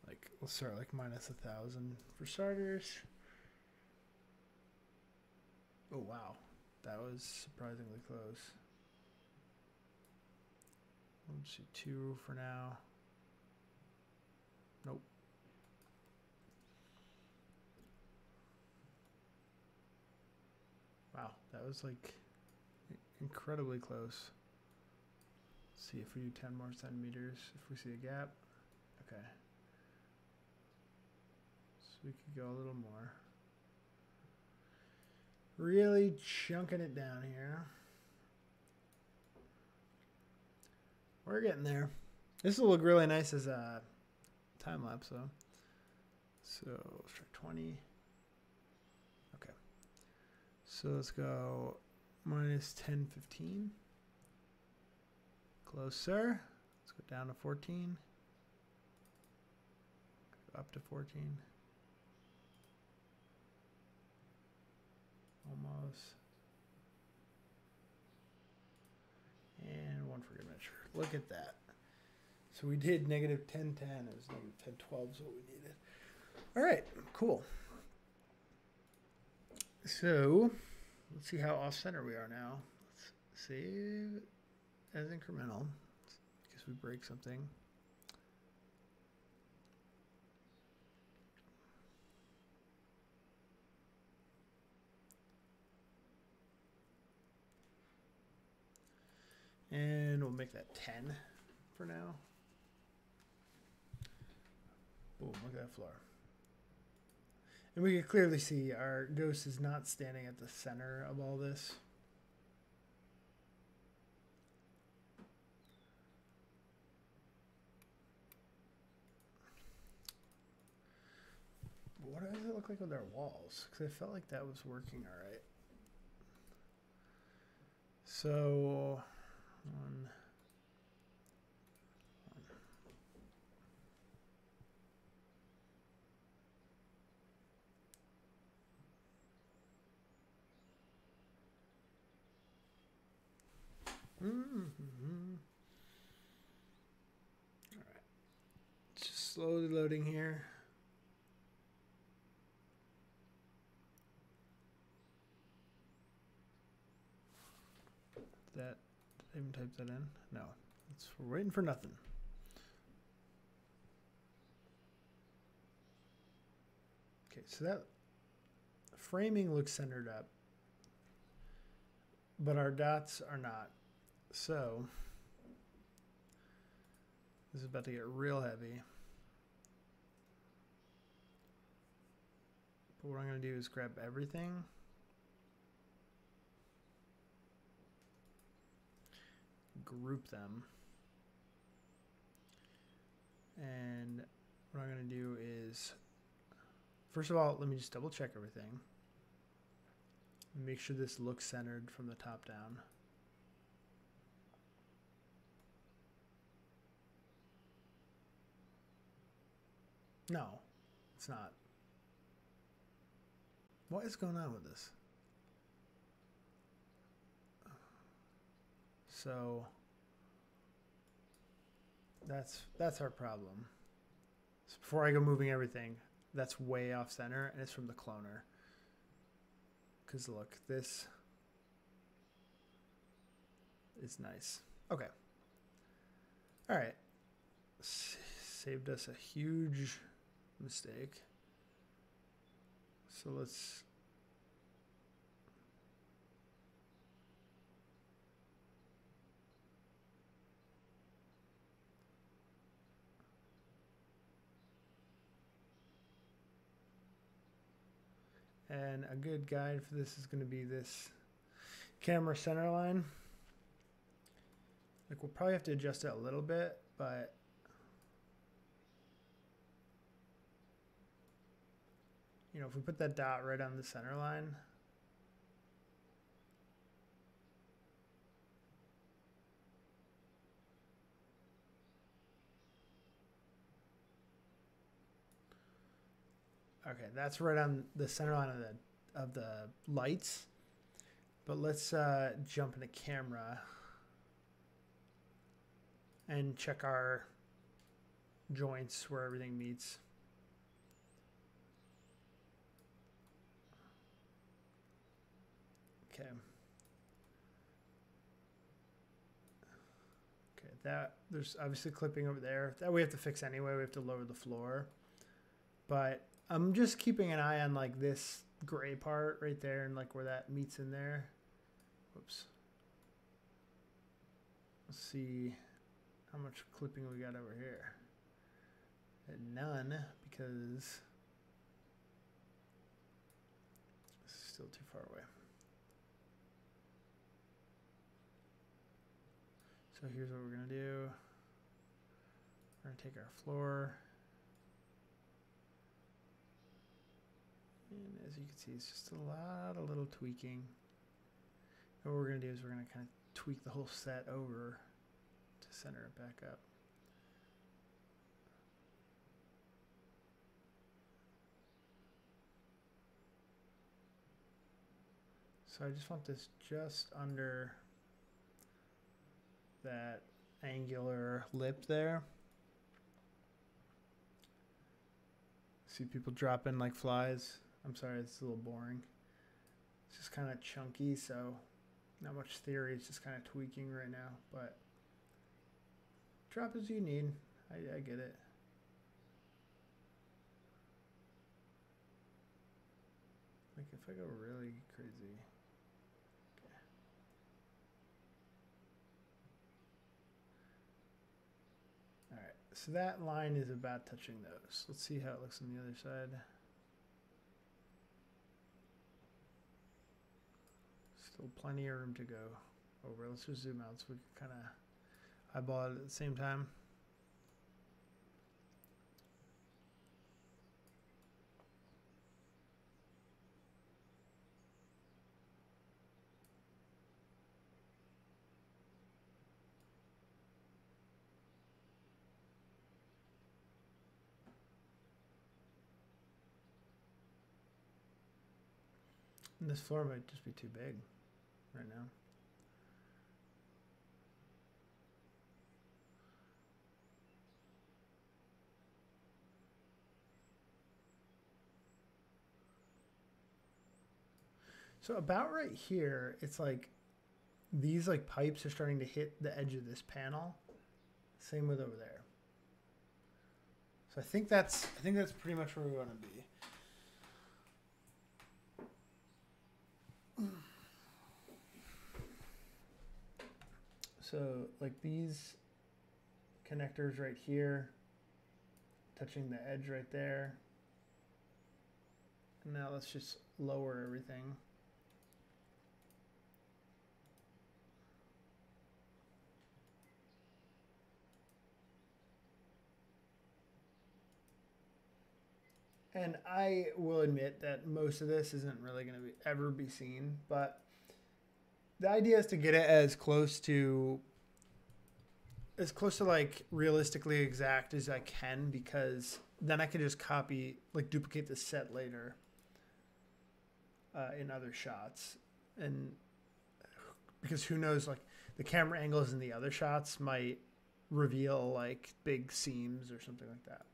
like, we'll start like -1,000 for starters. Oh wow, that was surprisingly close. Let's do 2 for now. Nope. Wow, that was like incredibly close. Let's see if we do 10 more centimeters, if we see a gap. Okay. So we could go a little more. Really chunking it down here. We're getting there. This will look really nice as a time lapse though. So let's try 20. Okay. So let's go -10, 15. Closer. Let's go down to 14. Go up to 14. Almost. And one for good measure. Look at that. So we did -1010. It was -1012 is what we needed. All right, cool. So let's see how off center we are now. Let's save as incremental. In case we break something. And we'll make that 10 for now. Boom, look at that floor. And we can clearly see our ghost is not standing at the center of all this. What does it look like with our walls? Because I felt like that was working all right. So... One. All right. Just slowly loading here. that. Did I even type that in? No. We're waiting for nothing. Okay, so that framing looks centered up, but our dots are not. So this is about to get real heavy. But what I'm going to do is grab everything. Group them. And what I'm going to do is, first of all, let me just double check everything. Make sure this looks centered from the top down. No, it's not. What is going on with this? So that's our problem. So before I go moving everything, that's way off center, and it's from the cloner. Because look, this is nice. Okay. All right. Saved us a huge mistake. So let's and a good guide for this is going to be this camera center line. Like, we'll probably have to adjust it a little bit, but you know, if we put that dot right on the center line, okay, that's right on the center line of the lights. But let's jump into camera and check our joints where everything meets. Okay. Okay, that there's obviously clipping over there. That we have to fix anyway. We have to lower the floor. But I'm just keeping an eye on like this gray part right there and like where that meets in there. Whoops. Let's see how much clipping we got over here. And none, because it's still too far away. So here's what we're going to do. We're going to take our floor. And as you can see, it's just a lot of little tweaking. And what we're going to do is we're going to kind of tweak the whole set over to center it back up. So I just want this just under that angular lip there. See people drop in like flies. I'm sorry, it's a little boring. It's just kind of chunky, so not much theory. It's just kind of tweaking right now, but drop as you need. I get it. Like if I go really crazy. Okay. All right, so that line is about touching those. Let's see how it looks on the other side. Still plenty of room to go over. Let's just zoom out so we can kind of eyeball it at the same time. And this floor might just be too big right now. So about right here, it's like these like pipes are starting to hit the edge of this panel. Same with over there. So I think that's pretty much where we want to be. So like these connectors right here, touching the edge right there. And now let's just lower everything. And I will admit that most of this isn't really going to ever be seen, but the idea is to get it as close to like realistically exact as I can, because then I can just copy, like duplicate the set later in other shots. And because who knows, like the camera angles in the other shots might reveal like big seams or something like that.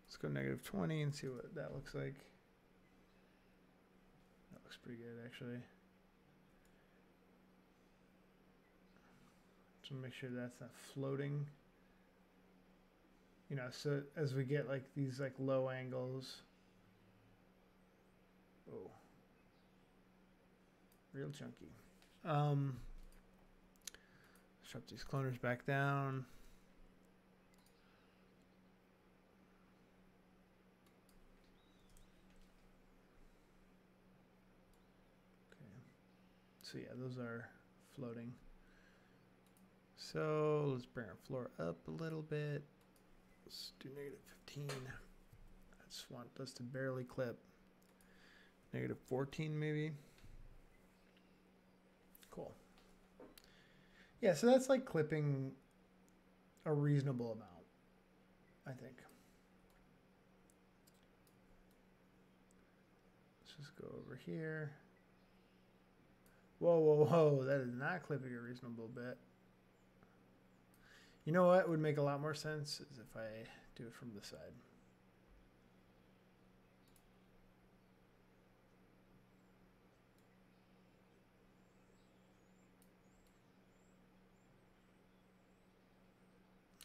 Let's go -20 and see what that looks like. That looks pretty good, actually. So make sure that's not floating. You know, so as we get like these like low angles. Oh, real chunky. Shut these cloners back down. So yeah, those are floating. So let's bring our floor up a little bit. Let's do -15. I just want this to barely clip. -14 maybe. Cool. Yeah, so that's like clipping a reasonable amount, I think. Let's just go over here. Whoa, whoa, whoa, that is not clipping a reasonable bit. You know what would make a lot more sense is if I do it from the side.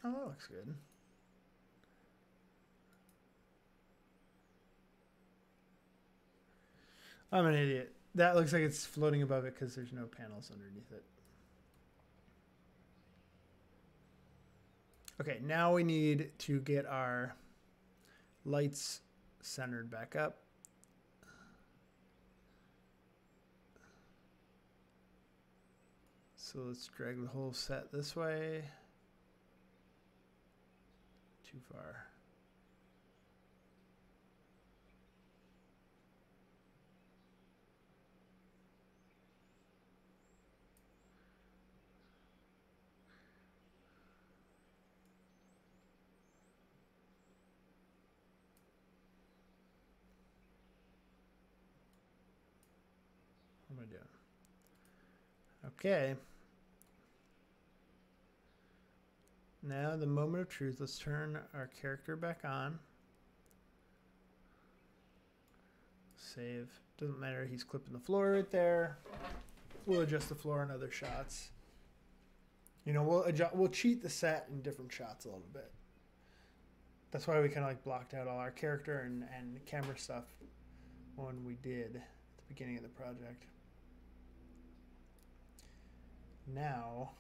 Oh, that looks good. I'm an idiot. That looks like it's floating above it because there's no panels underneath it. Okay, now we need to get our lights centered back up. So let's drag the whole set this way. Too far. What am I doing? Okay. Now the moment of truth. Let's turn our character back on. Save. Doesn't matter. He's clipping the floor right there. We'll adjust the floor in other shots. You know, we'll cheat the set in different shots a little bit. That's why we kind of like blocked out all our character and camera stuff when we did at the beginning of the project. Now,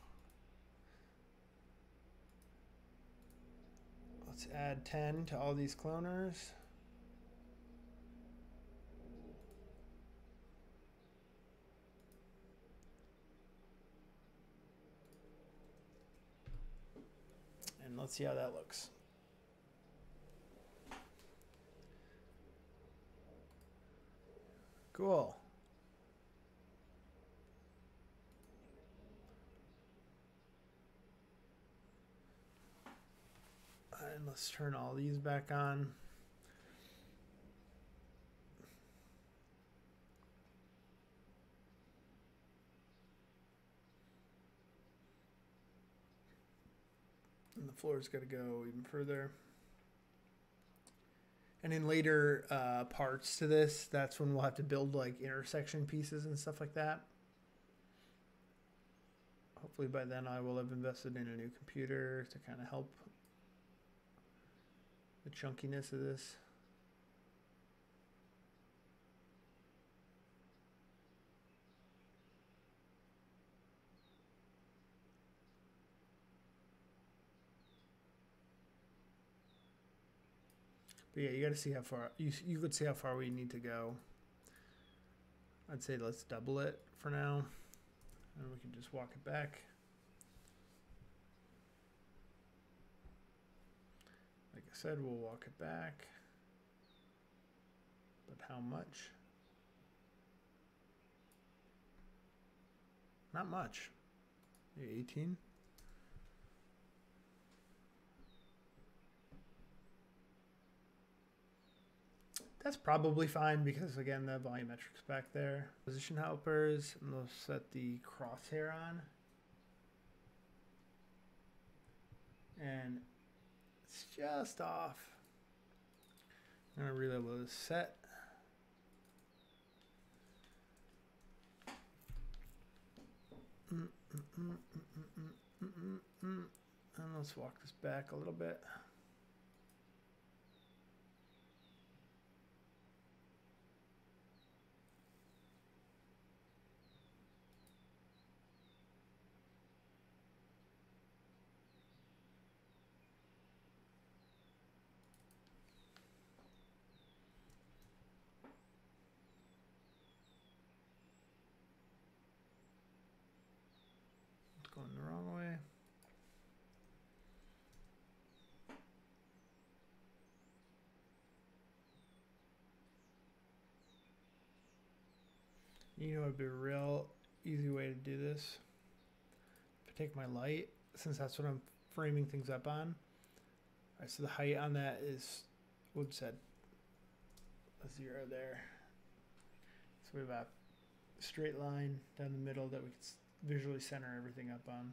let's add 10 to all these cloners. And let's see how that looks. Cool. And let's turn all these back on. And the floor's got to go even further. And in later parts to this, that's when we'll have to build like intersection pieces and stuff like that. Hopefully by then I will have invested in a new computer to kind of help the chunkiness of this. But yeah, you got to see how far you could see how far we need to go. I'd say let's double it for now, and we can just walk it back. Like I said, we'll walk it back. But how much? Not much. Maybe 18. That's probably fine because, again, the volumetrics back there. Position helpers, and we'll set the crosshair on. And it's just off. I'm going to reload this set. And let's walk this back a little bit. Going the wrong way. You know, it'd be a real easy way to do this. If I take my light, since that's what I'm framing things up on. All right, so the height on that is, whoops, said a 0 there. So we have a straight line down the middle that we can visually center everything up on.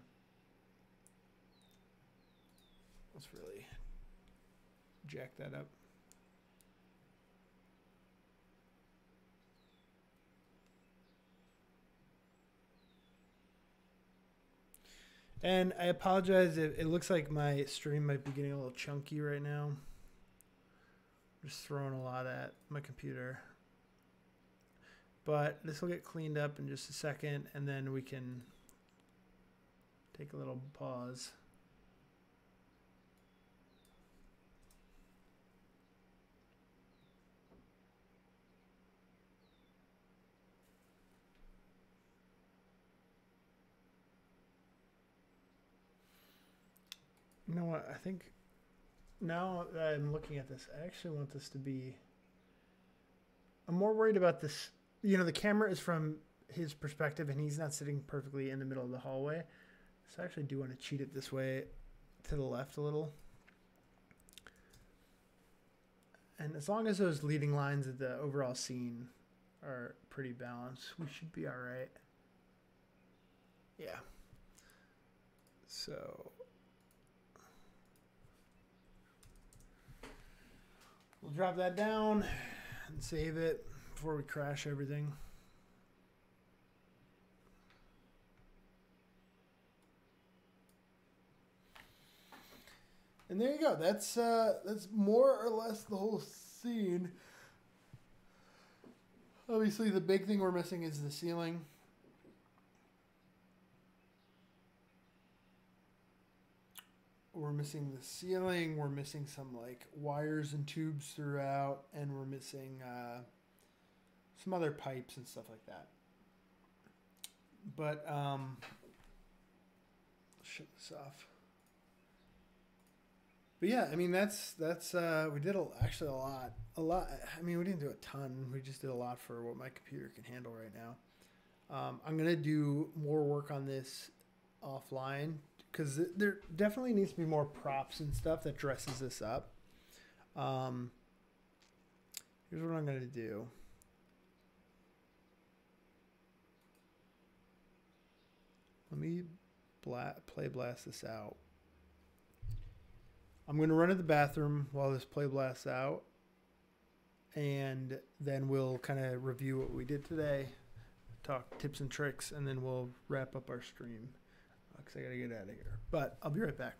Let's really jack that up. And I apologize if it looks like my stream might be getting a little chunky right now. I'm just throwing a lot at my computer. But this will get cleaned up in just a second, and then we can take a little pause. You know what? I think now that I'm looking at this, I actually want this to be... I'm more worried about this. You know, the camera is from his perspective, and he's not sitting perfectly in the middle of the hallway. So I actually do want to cheat it this way to the left a little. And as long as those leading lines of the overall scene are pretty balanced, we should be all right. Yeah. So... we'll drop that down and save it before we crash everything. And there you go. That's more or less the whole scene. Obviously, the big thing we're missing is the ceiling. We're missing the ceiling, we're missing some like wires and tubes throughout, and we're missing some other pipes and stuff like that. But shut this off. But yeah, I mean that's we did actually a lot. I mean, we didn't do a ton. We just did a lot for what my computer can handle right now. I'm gonna do more work on this offline, because there definitely needs to be more props and stuff that dresses this up. Here's what I'm going to do. Let me play blast this out. I'm going to run to the bathroom while this play blasts out, and then we'll kind of review what we did today, talk tips and tricks, and then we'll wrap up our stream because I got to get out of here. But I'll be right back.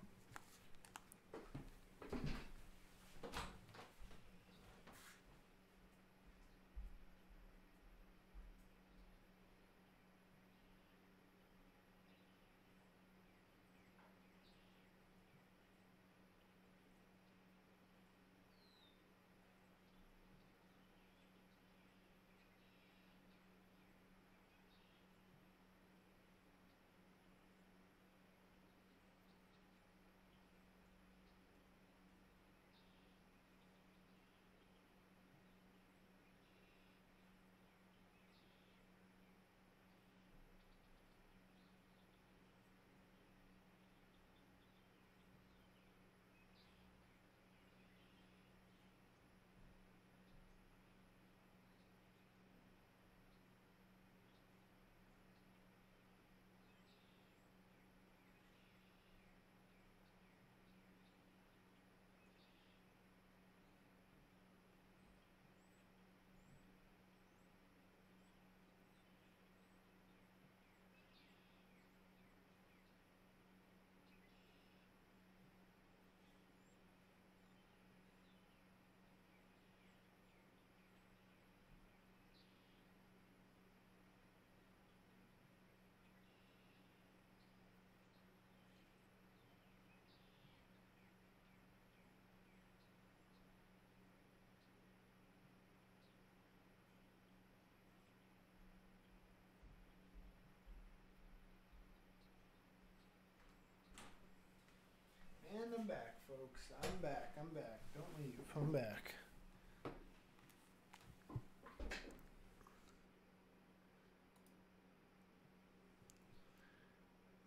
And I'm back, folks. I'm back. Don't leave. I'm back.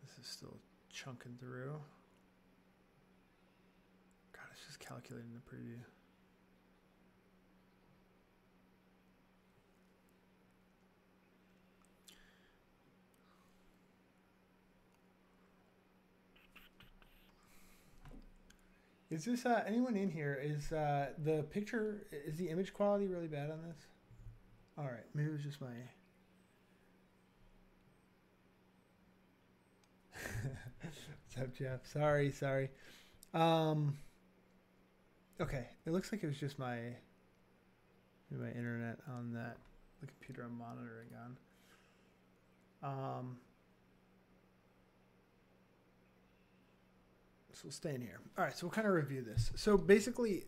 This is still chunking through. God, it's just calculating the preview. Is this anyone in here? Is the picture, is the image quality really bad on this? All right, maybe it was just my. What's up, Jeff? Sorry. Okay, it looks like it was just my internet on the computer I'm monitoring on. So we'll stay in here. All right, so we'll kind of review this. So basically,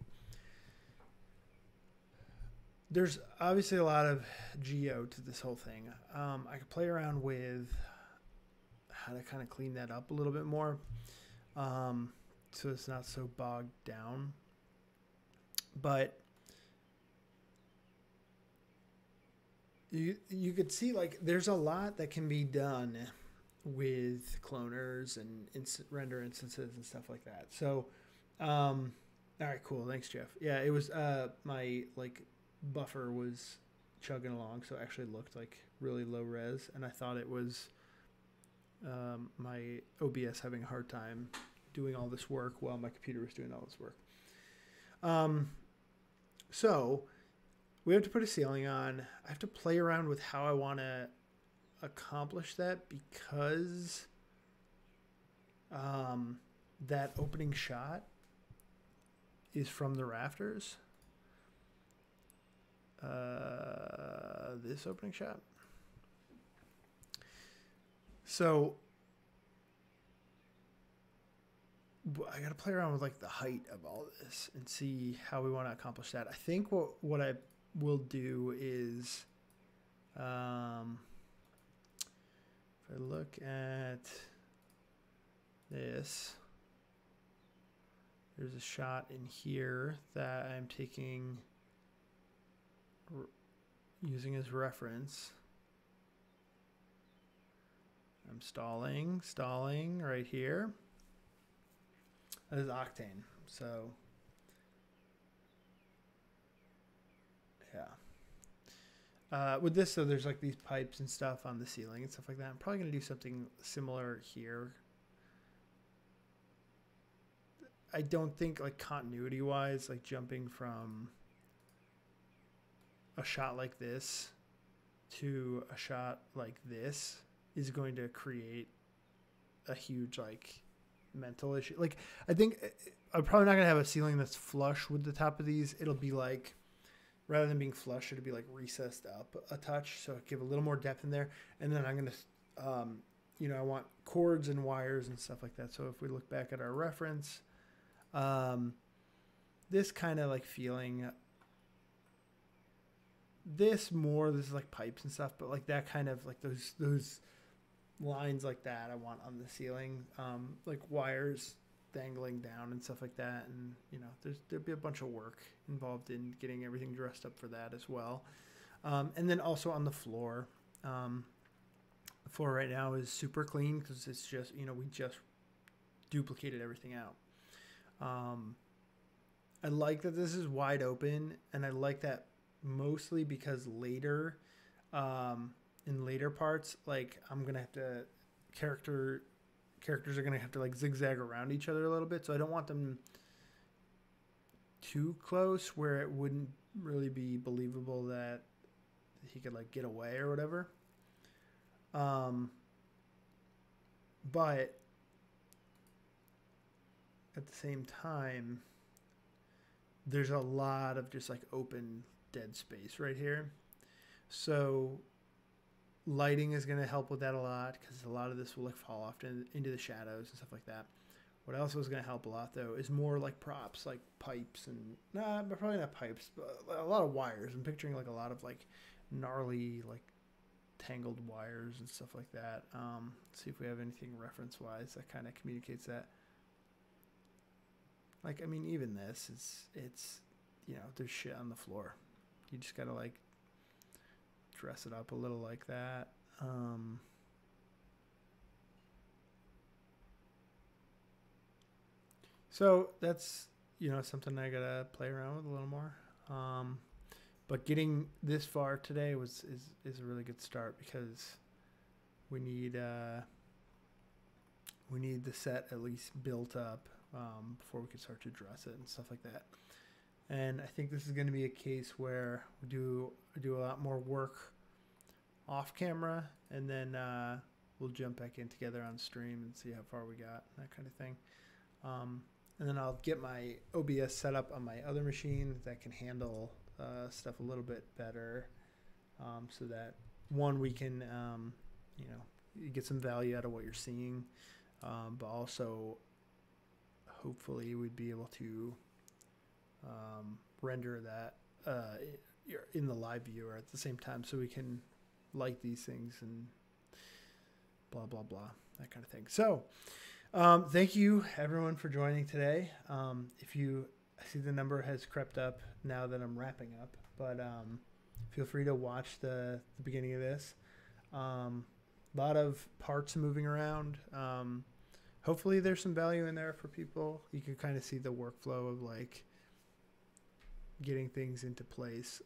there's obviously a lot of geo to this whole thing. I could play around with how to kind of clean that up a little bit more, so it's not so bogged down. But you could see, like, there's a lot that can be done with cloners and render instances and stuff like that. So, all right, cool. Thanks, Jeff. Yeah, it was my buffer was chugging along, so it actually looked like really low res, and I thought it was my OBS having a hard time doing all this work while my computer was doing all this work. So we have to put a ceiling on. I have to play around with how I want to accomplish that, because that opening shot is from the rafters. This opening shot. So I got to play around with like the height of all this and see how we want to accomplish that. I think what I will do is, if I look at this, there's a shot in here that I'm taking, using as reference. I'm stalling right here. That is Octane. So, yeah. With this, though, there's like these pipes and stuff on the ceiling and stuff like that. I'm probably going to do something similar here. I don't think, like, continuity-wise, like jumping from a shot like this to a shot like this is going to create a huge like mental issue. Like I think I'm probably not gonna have a ceiling that's flush with the top of these. It'll be like, rather than being flush, it'll be like recessed up a touch, so give a little more depth in there. And then I'm gonna you know, I want cords and wires and stuff like that. So if we look back at our reference, this kind of like feeling, this is like pipes and stuff, but like that kind of like those lines like that I want on the ceiling, like wires dangling down and stuff like that. And you know, there'd be a bunch of work involved in getting everything dressed up for that as well. And then also on the floor, the floor right now is super clean because it's just, you know, we just duplicated everything out. I like that this is wide open, and I like that mostly because later, in later parts, like I'm gonna have to characters are gonna have to like zigzag around each other a little bit, so I don't want them too close where it wouldn't really be believable that he could like get away or whatever. But at the same time, there's a lot of just like open dead space right here. So lighting is going to help with that a lot, because a lot of this will like fall off into the shadows and stuff like that. What else is going to help a lot though is more like props, like pipes and but probably not pipes, but a lot of wires. I'm picturing like a lot of like gnarly like tangled wires and stuff like that. Let's see if we have anything reference wise that kind of communicates that. Like, I mean, even this it's you know, there's shit on the floor. You just gotta like dress it up a little like that. So that's, you know, something I gotta play around with a little more. But getting this far today is a really good start, because we need the set at least built up before we can start to dress it and stuff like that. And I think this is going to be a case where we do a lot more work off camera, and then we'll jump back in together on stream and see how far we got, that kind of thing. And then I'll get my OBS set up on my other machine that can handle stuff a little bit better, so that one, we can you know, get some value out of what you're seeing, but also hopefully we'd be able to render that in the live viewer at the same time, so we can light these things and blah blah blah, that kind of thing. So thank you everyone for joining today. If you, I see the number has crept up now that I'm wrapping up, but feel free to watch the beginning of this. A lot of parts moving around. Hopefully there's some value in there for people. You can kind of see the workflow of like getting things into place.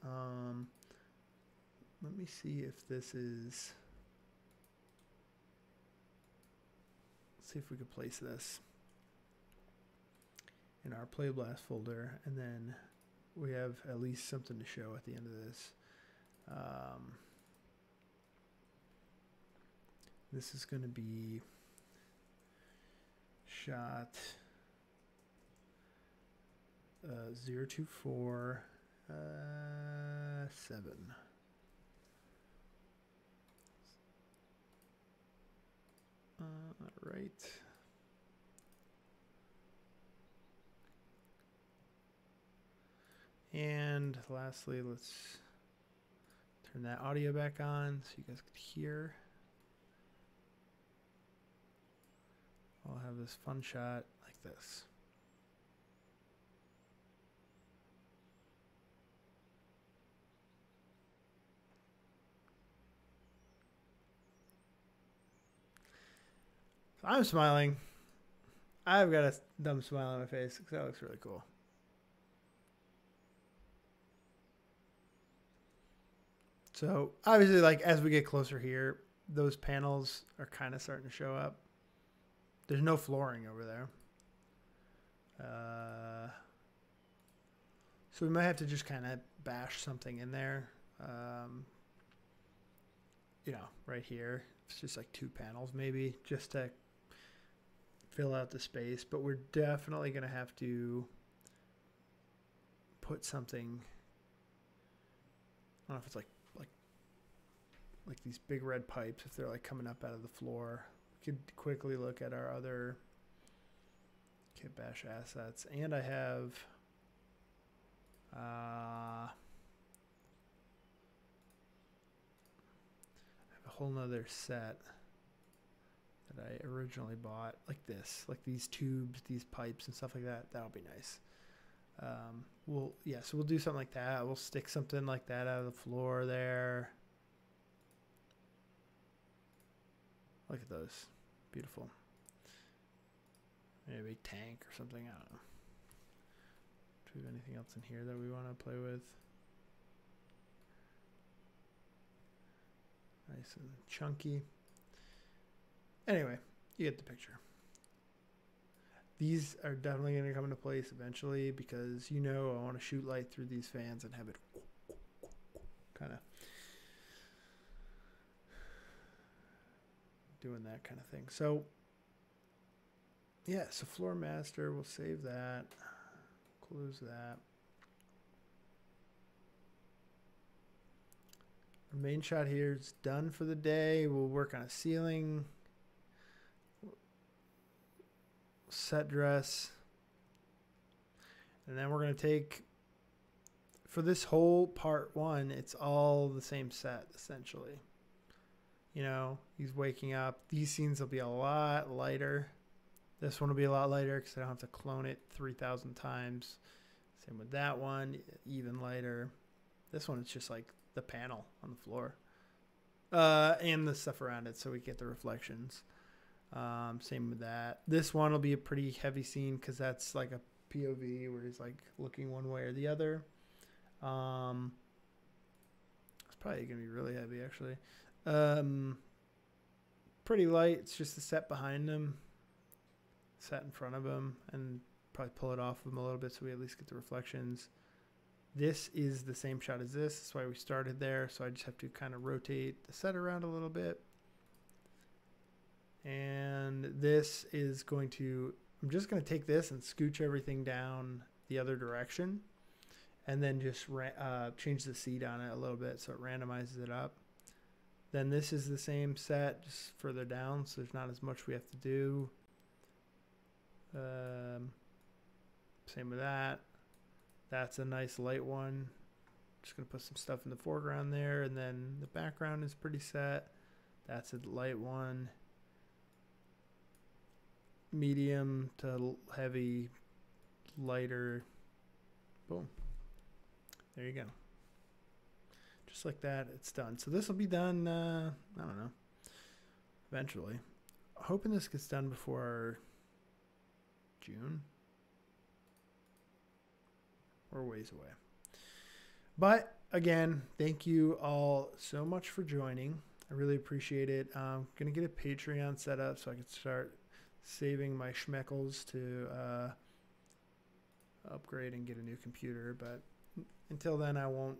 Let me see if this is, let's see if we could place this in our Play Blast folder, and then we have at least something to show at the end of this. This is going to be shot 024 7. Right. And lastly, let's turn that audio back on so you guys can hear. I'll have this fun shot like this. So I'm smiling. I've got a dumb smile on my face because that looks really cool. So obviously, like as we get closer here, those panels are kind of starting to show up. There's no flooring over there. So we might have to just kind of bash something in there you know, right here. It's just like 2 panels maybe just to fill out the space, but we're definitely going to have to put something. I don't know if it's like these big red pipes, if they're like coming up out of the floor. We could quickly look at our other kit bash assets, and I have a whole nother set that I originally bought, like this, like these tubes, these pipes and stuff like that. That'll be nice. So we'll do something like that. We'll stick something like that out of the floor there. Look at those. Beautiful. Maybe tank or something. I don't know. Do we have anything else in here that we want to play with? Nice and chunky. Anyway, you get the picture. These are definitely going to come into place eventually because, you know, I want to shoot light through these fans and have it kind of doing that kind of thing. So, yeah, so floor master, we'll save that, close that. Our main shot here is done for the day. We'll work on a ceiling, set dress, and then we're going to take, for this whole part 1, it's all the same set essentially. You know, he's waking up. These scenes will be a lot lighter. This one will be a lot lighter because I don't have to clone it 3,000 times. Same with that one, even lighter. This one is just like the panel on the floor and the stuff around it, so we get the reflections. Same with that. This one will be a pretty heavy scene because that's like a POV where he's like looking one way or the other. It's probably gonna be really heavy actually. Pretty light. It's just the set behind him, set in front of him, and probably pull it off of him a little bit so we at least get the reflections. This is the same shot as this. That's why we started there. So I just have to kind of rotate the set around a little bit. And this is going to, I'm just going to take this and scooch everything down the other direction. And then just change the seed on it a little bit so it randomizes it up. Then this is the same set, just further down, so there's not as much we have to do. Same with that. That's a nice light one. Just going to put some stuff in the foreground there, and then the background is pretty set. That's a light one. Medium to heavy, lighter. Boom. There you go. Just like that, it's done. So this will be done, I don't know, eventually. Hoping this gets done before June. We're ways away. But again, thank you all so much for joining. I really appreciate it. I'm going to get a Patreon set up so I can start saving my schmeckles to upgrade and get a new computer. But until then, I won't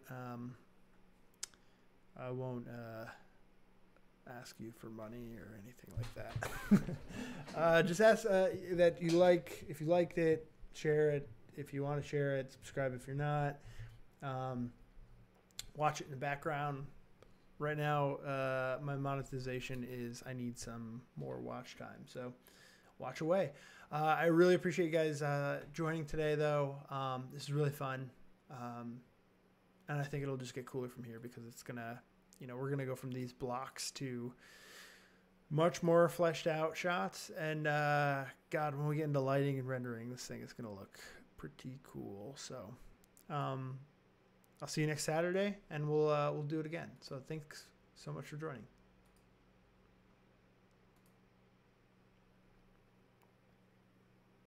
ask you for money or anything like that. Just ask that you like, if you liked it, share it. If you want to share it, subscribe if you're not. Watch it in the background. Right now, my monetization is I need some more watch time. So watch away. I really appreciate you guys joining today, though. This is really fun. And I think it'll just get cooler from here because it's going to, you know, we're going to go from these blocks to much more fleshed out shots. And God, when we get into lighting and rendering, this thing is going to look pretty cool. So I'll see you next Saturday, and we'll do it again. So thanks so much for joining.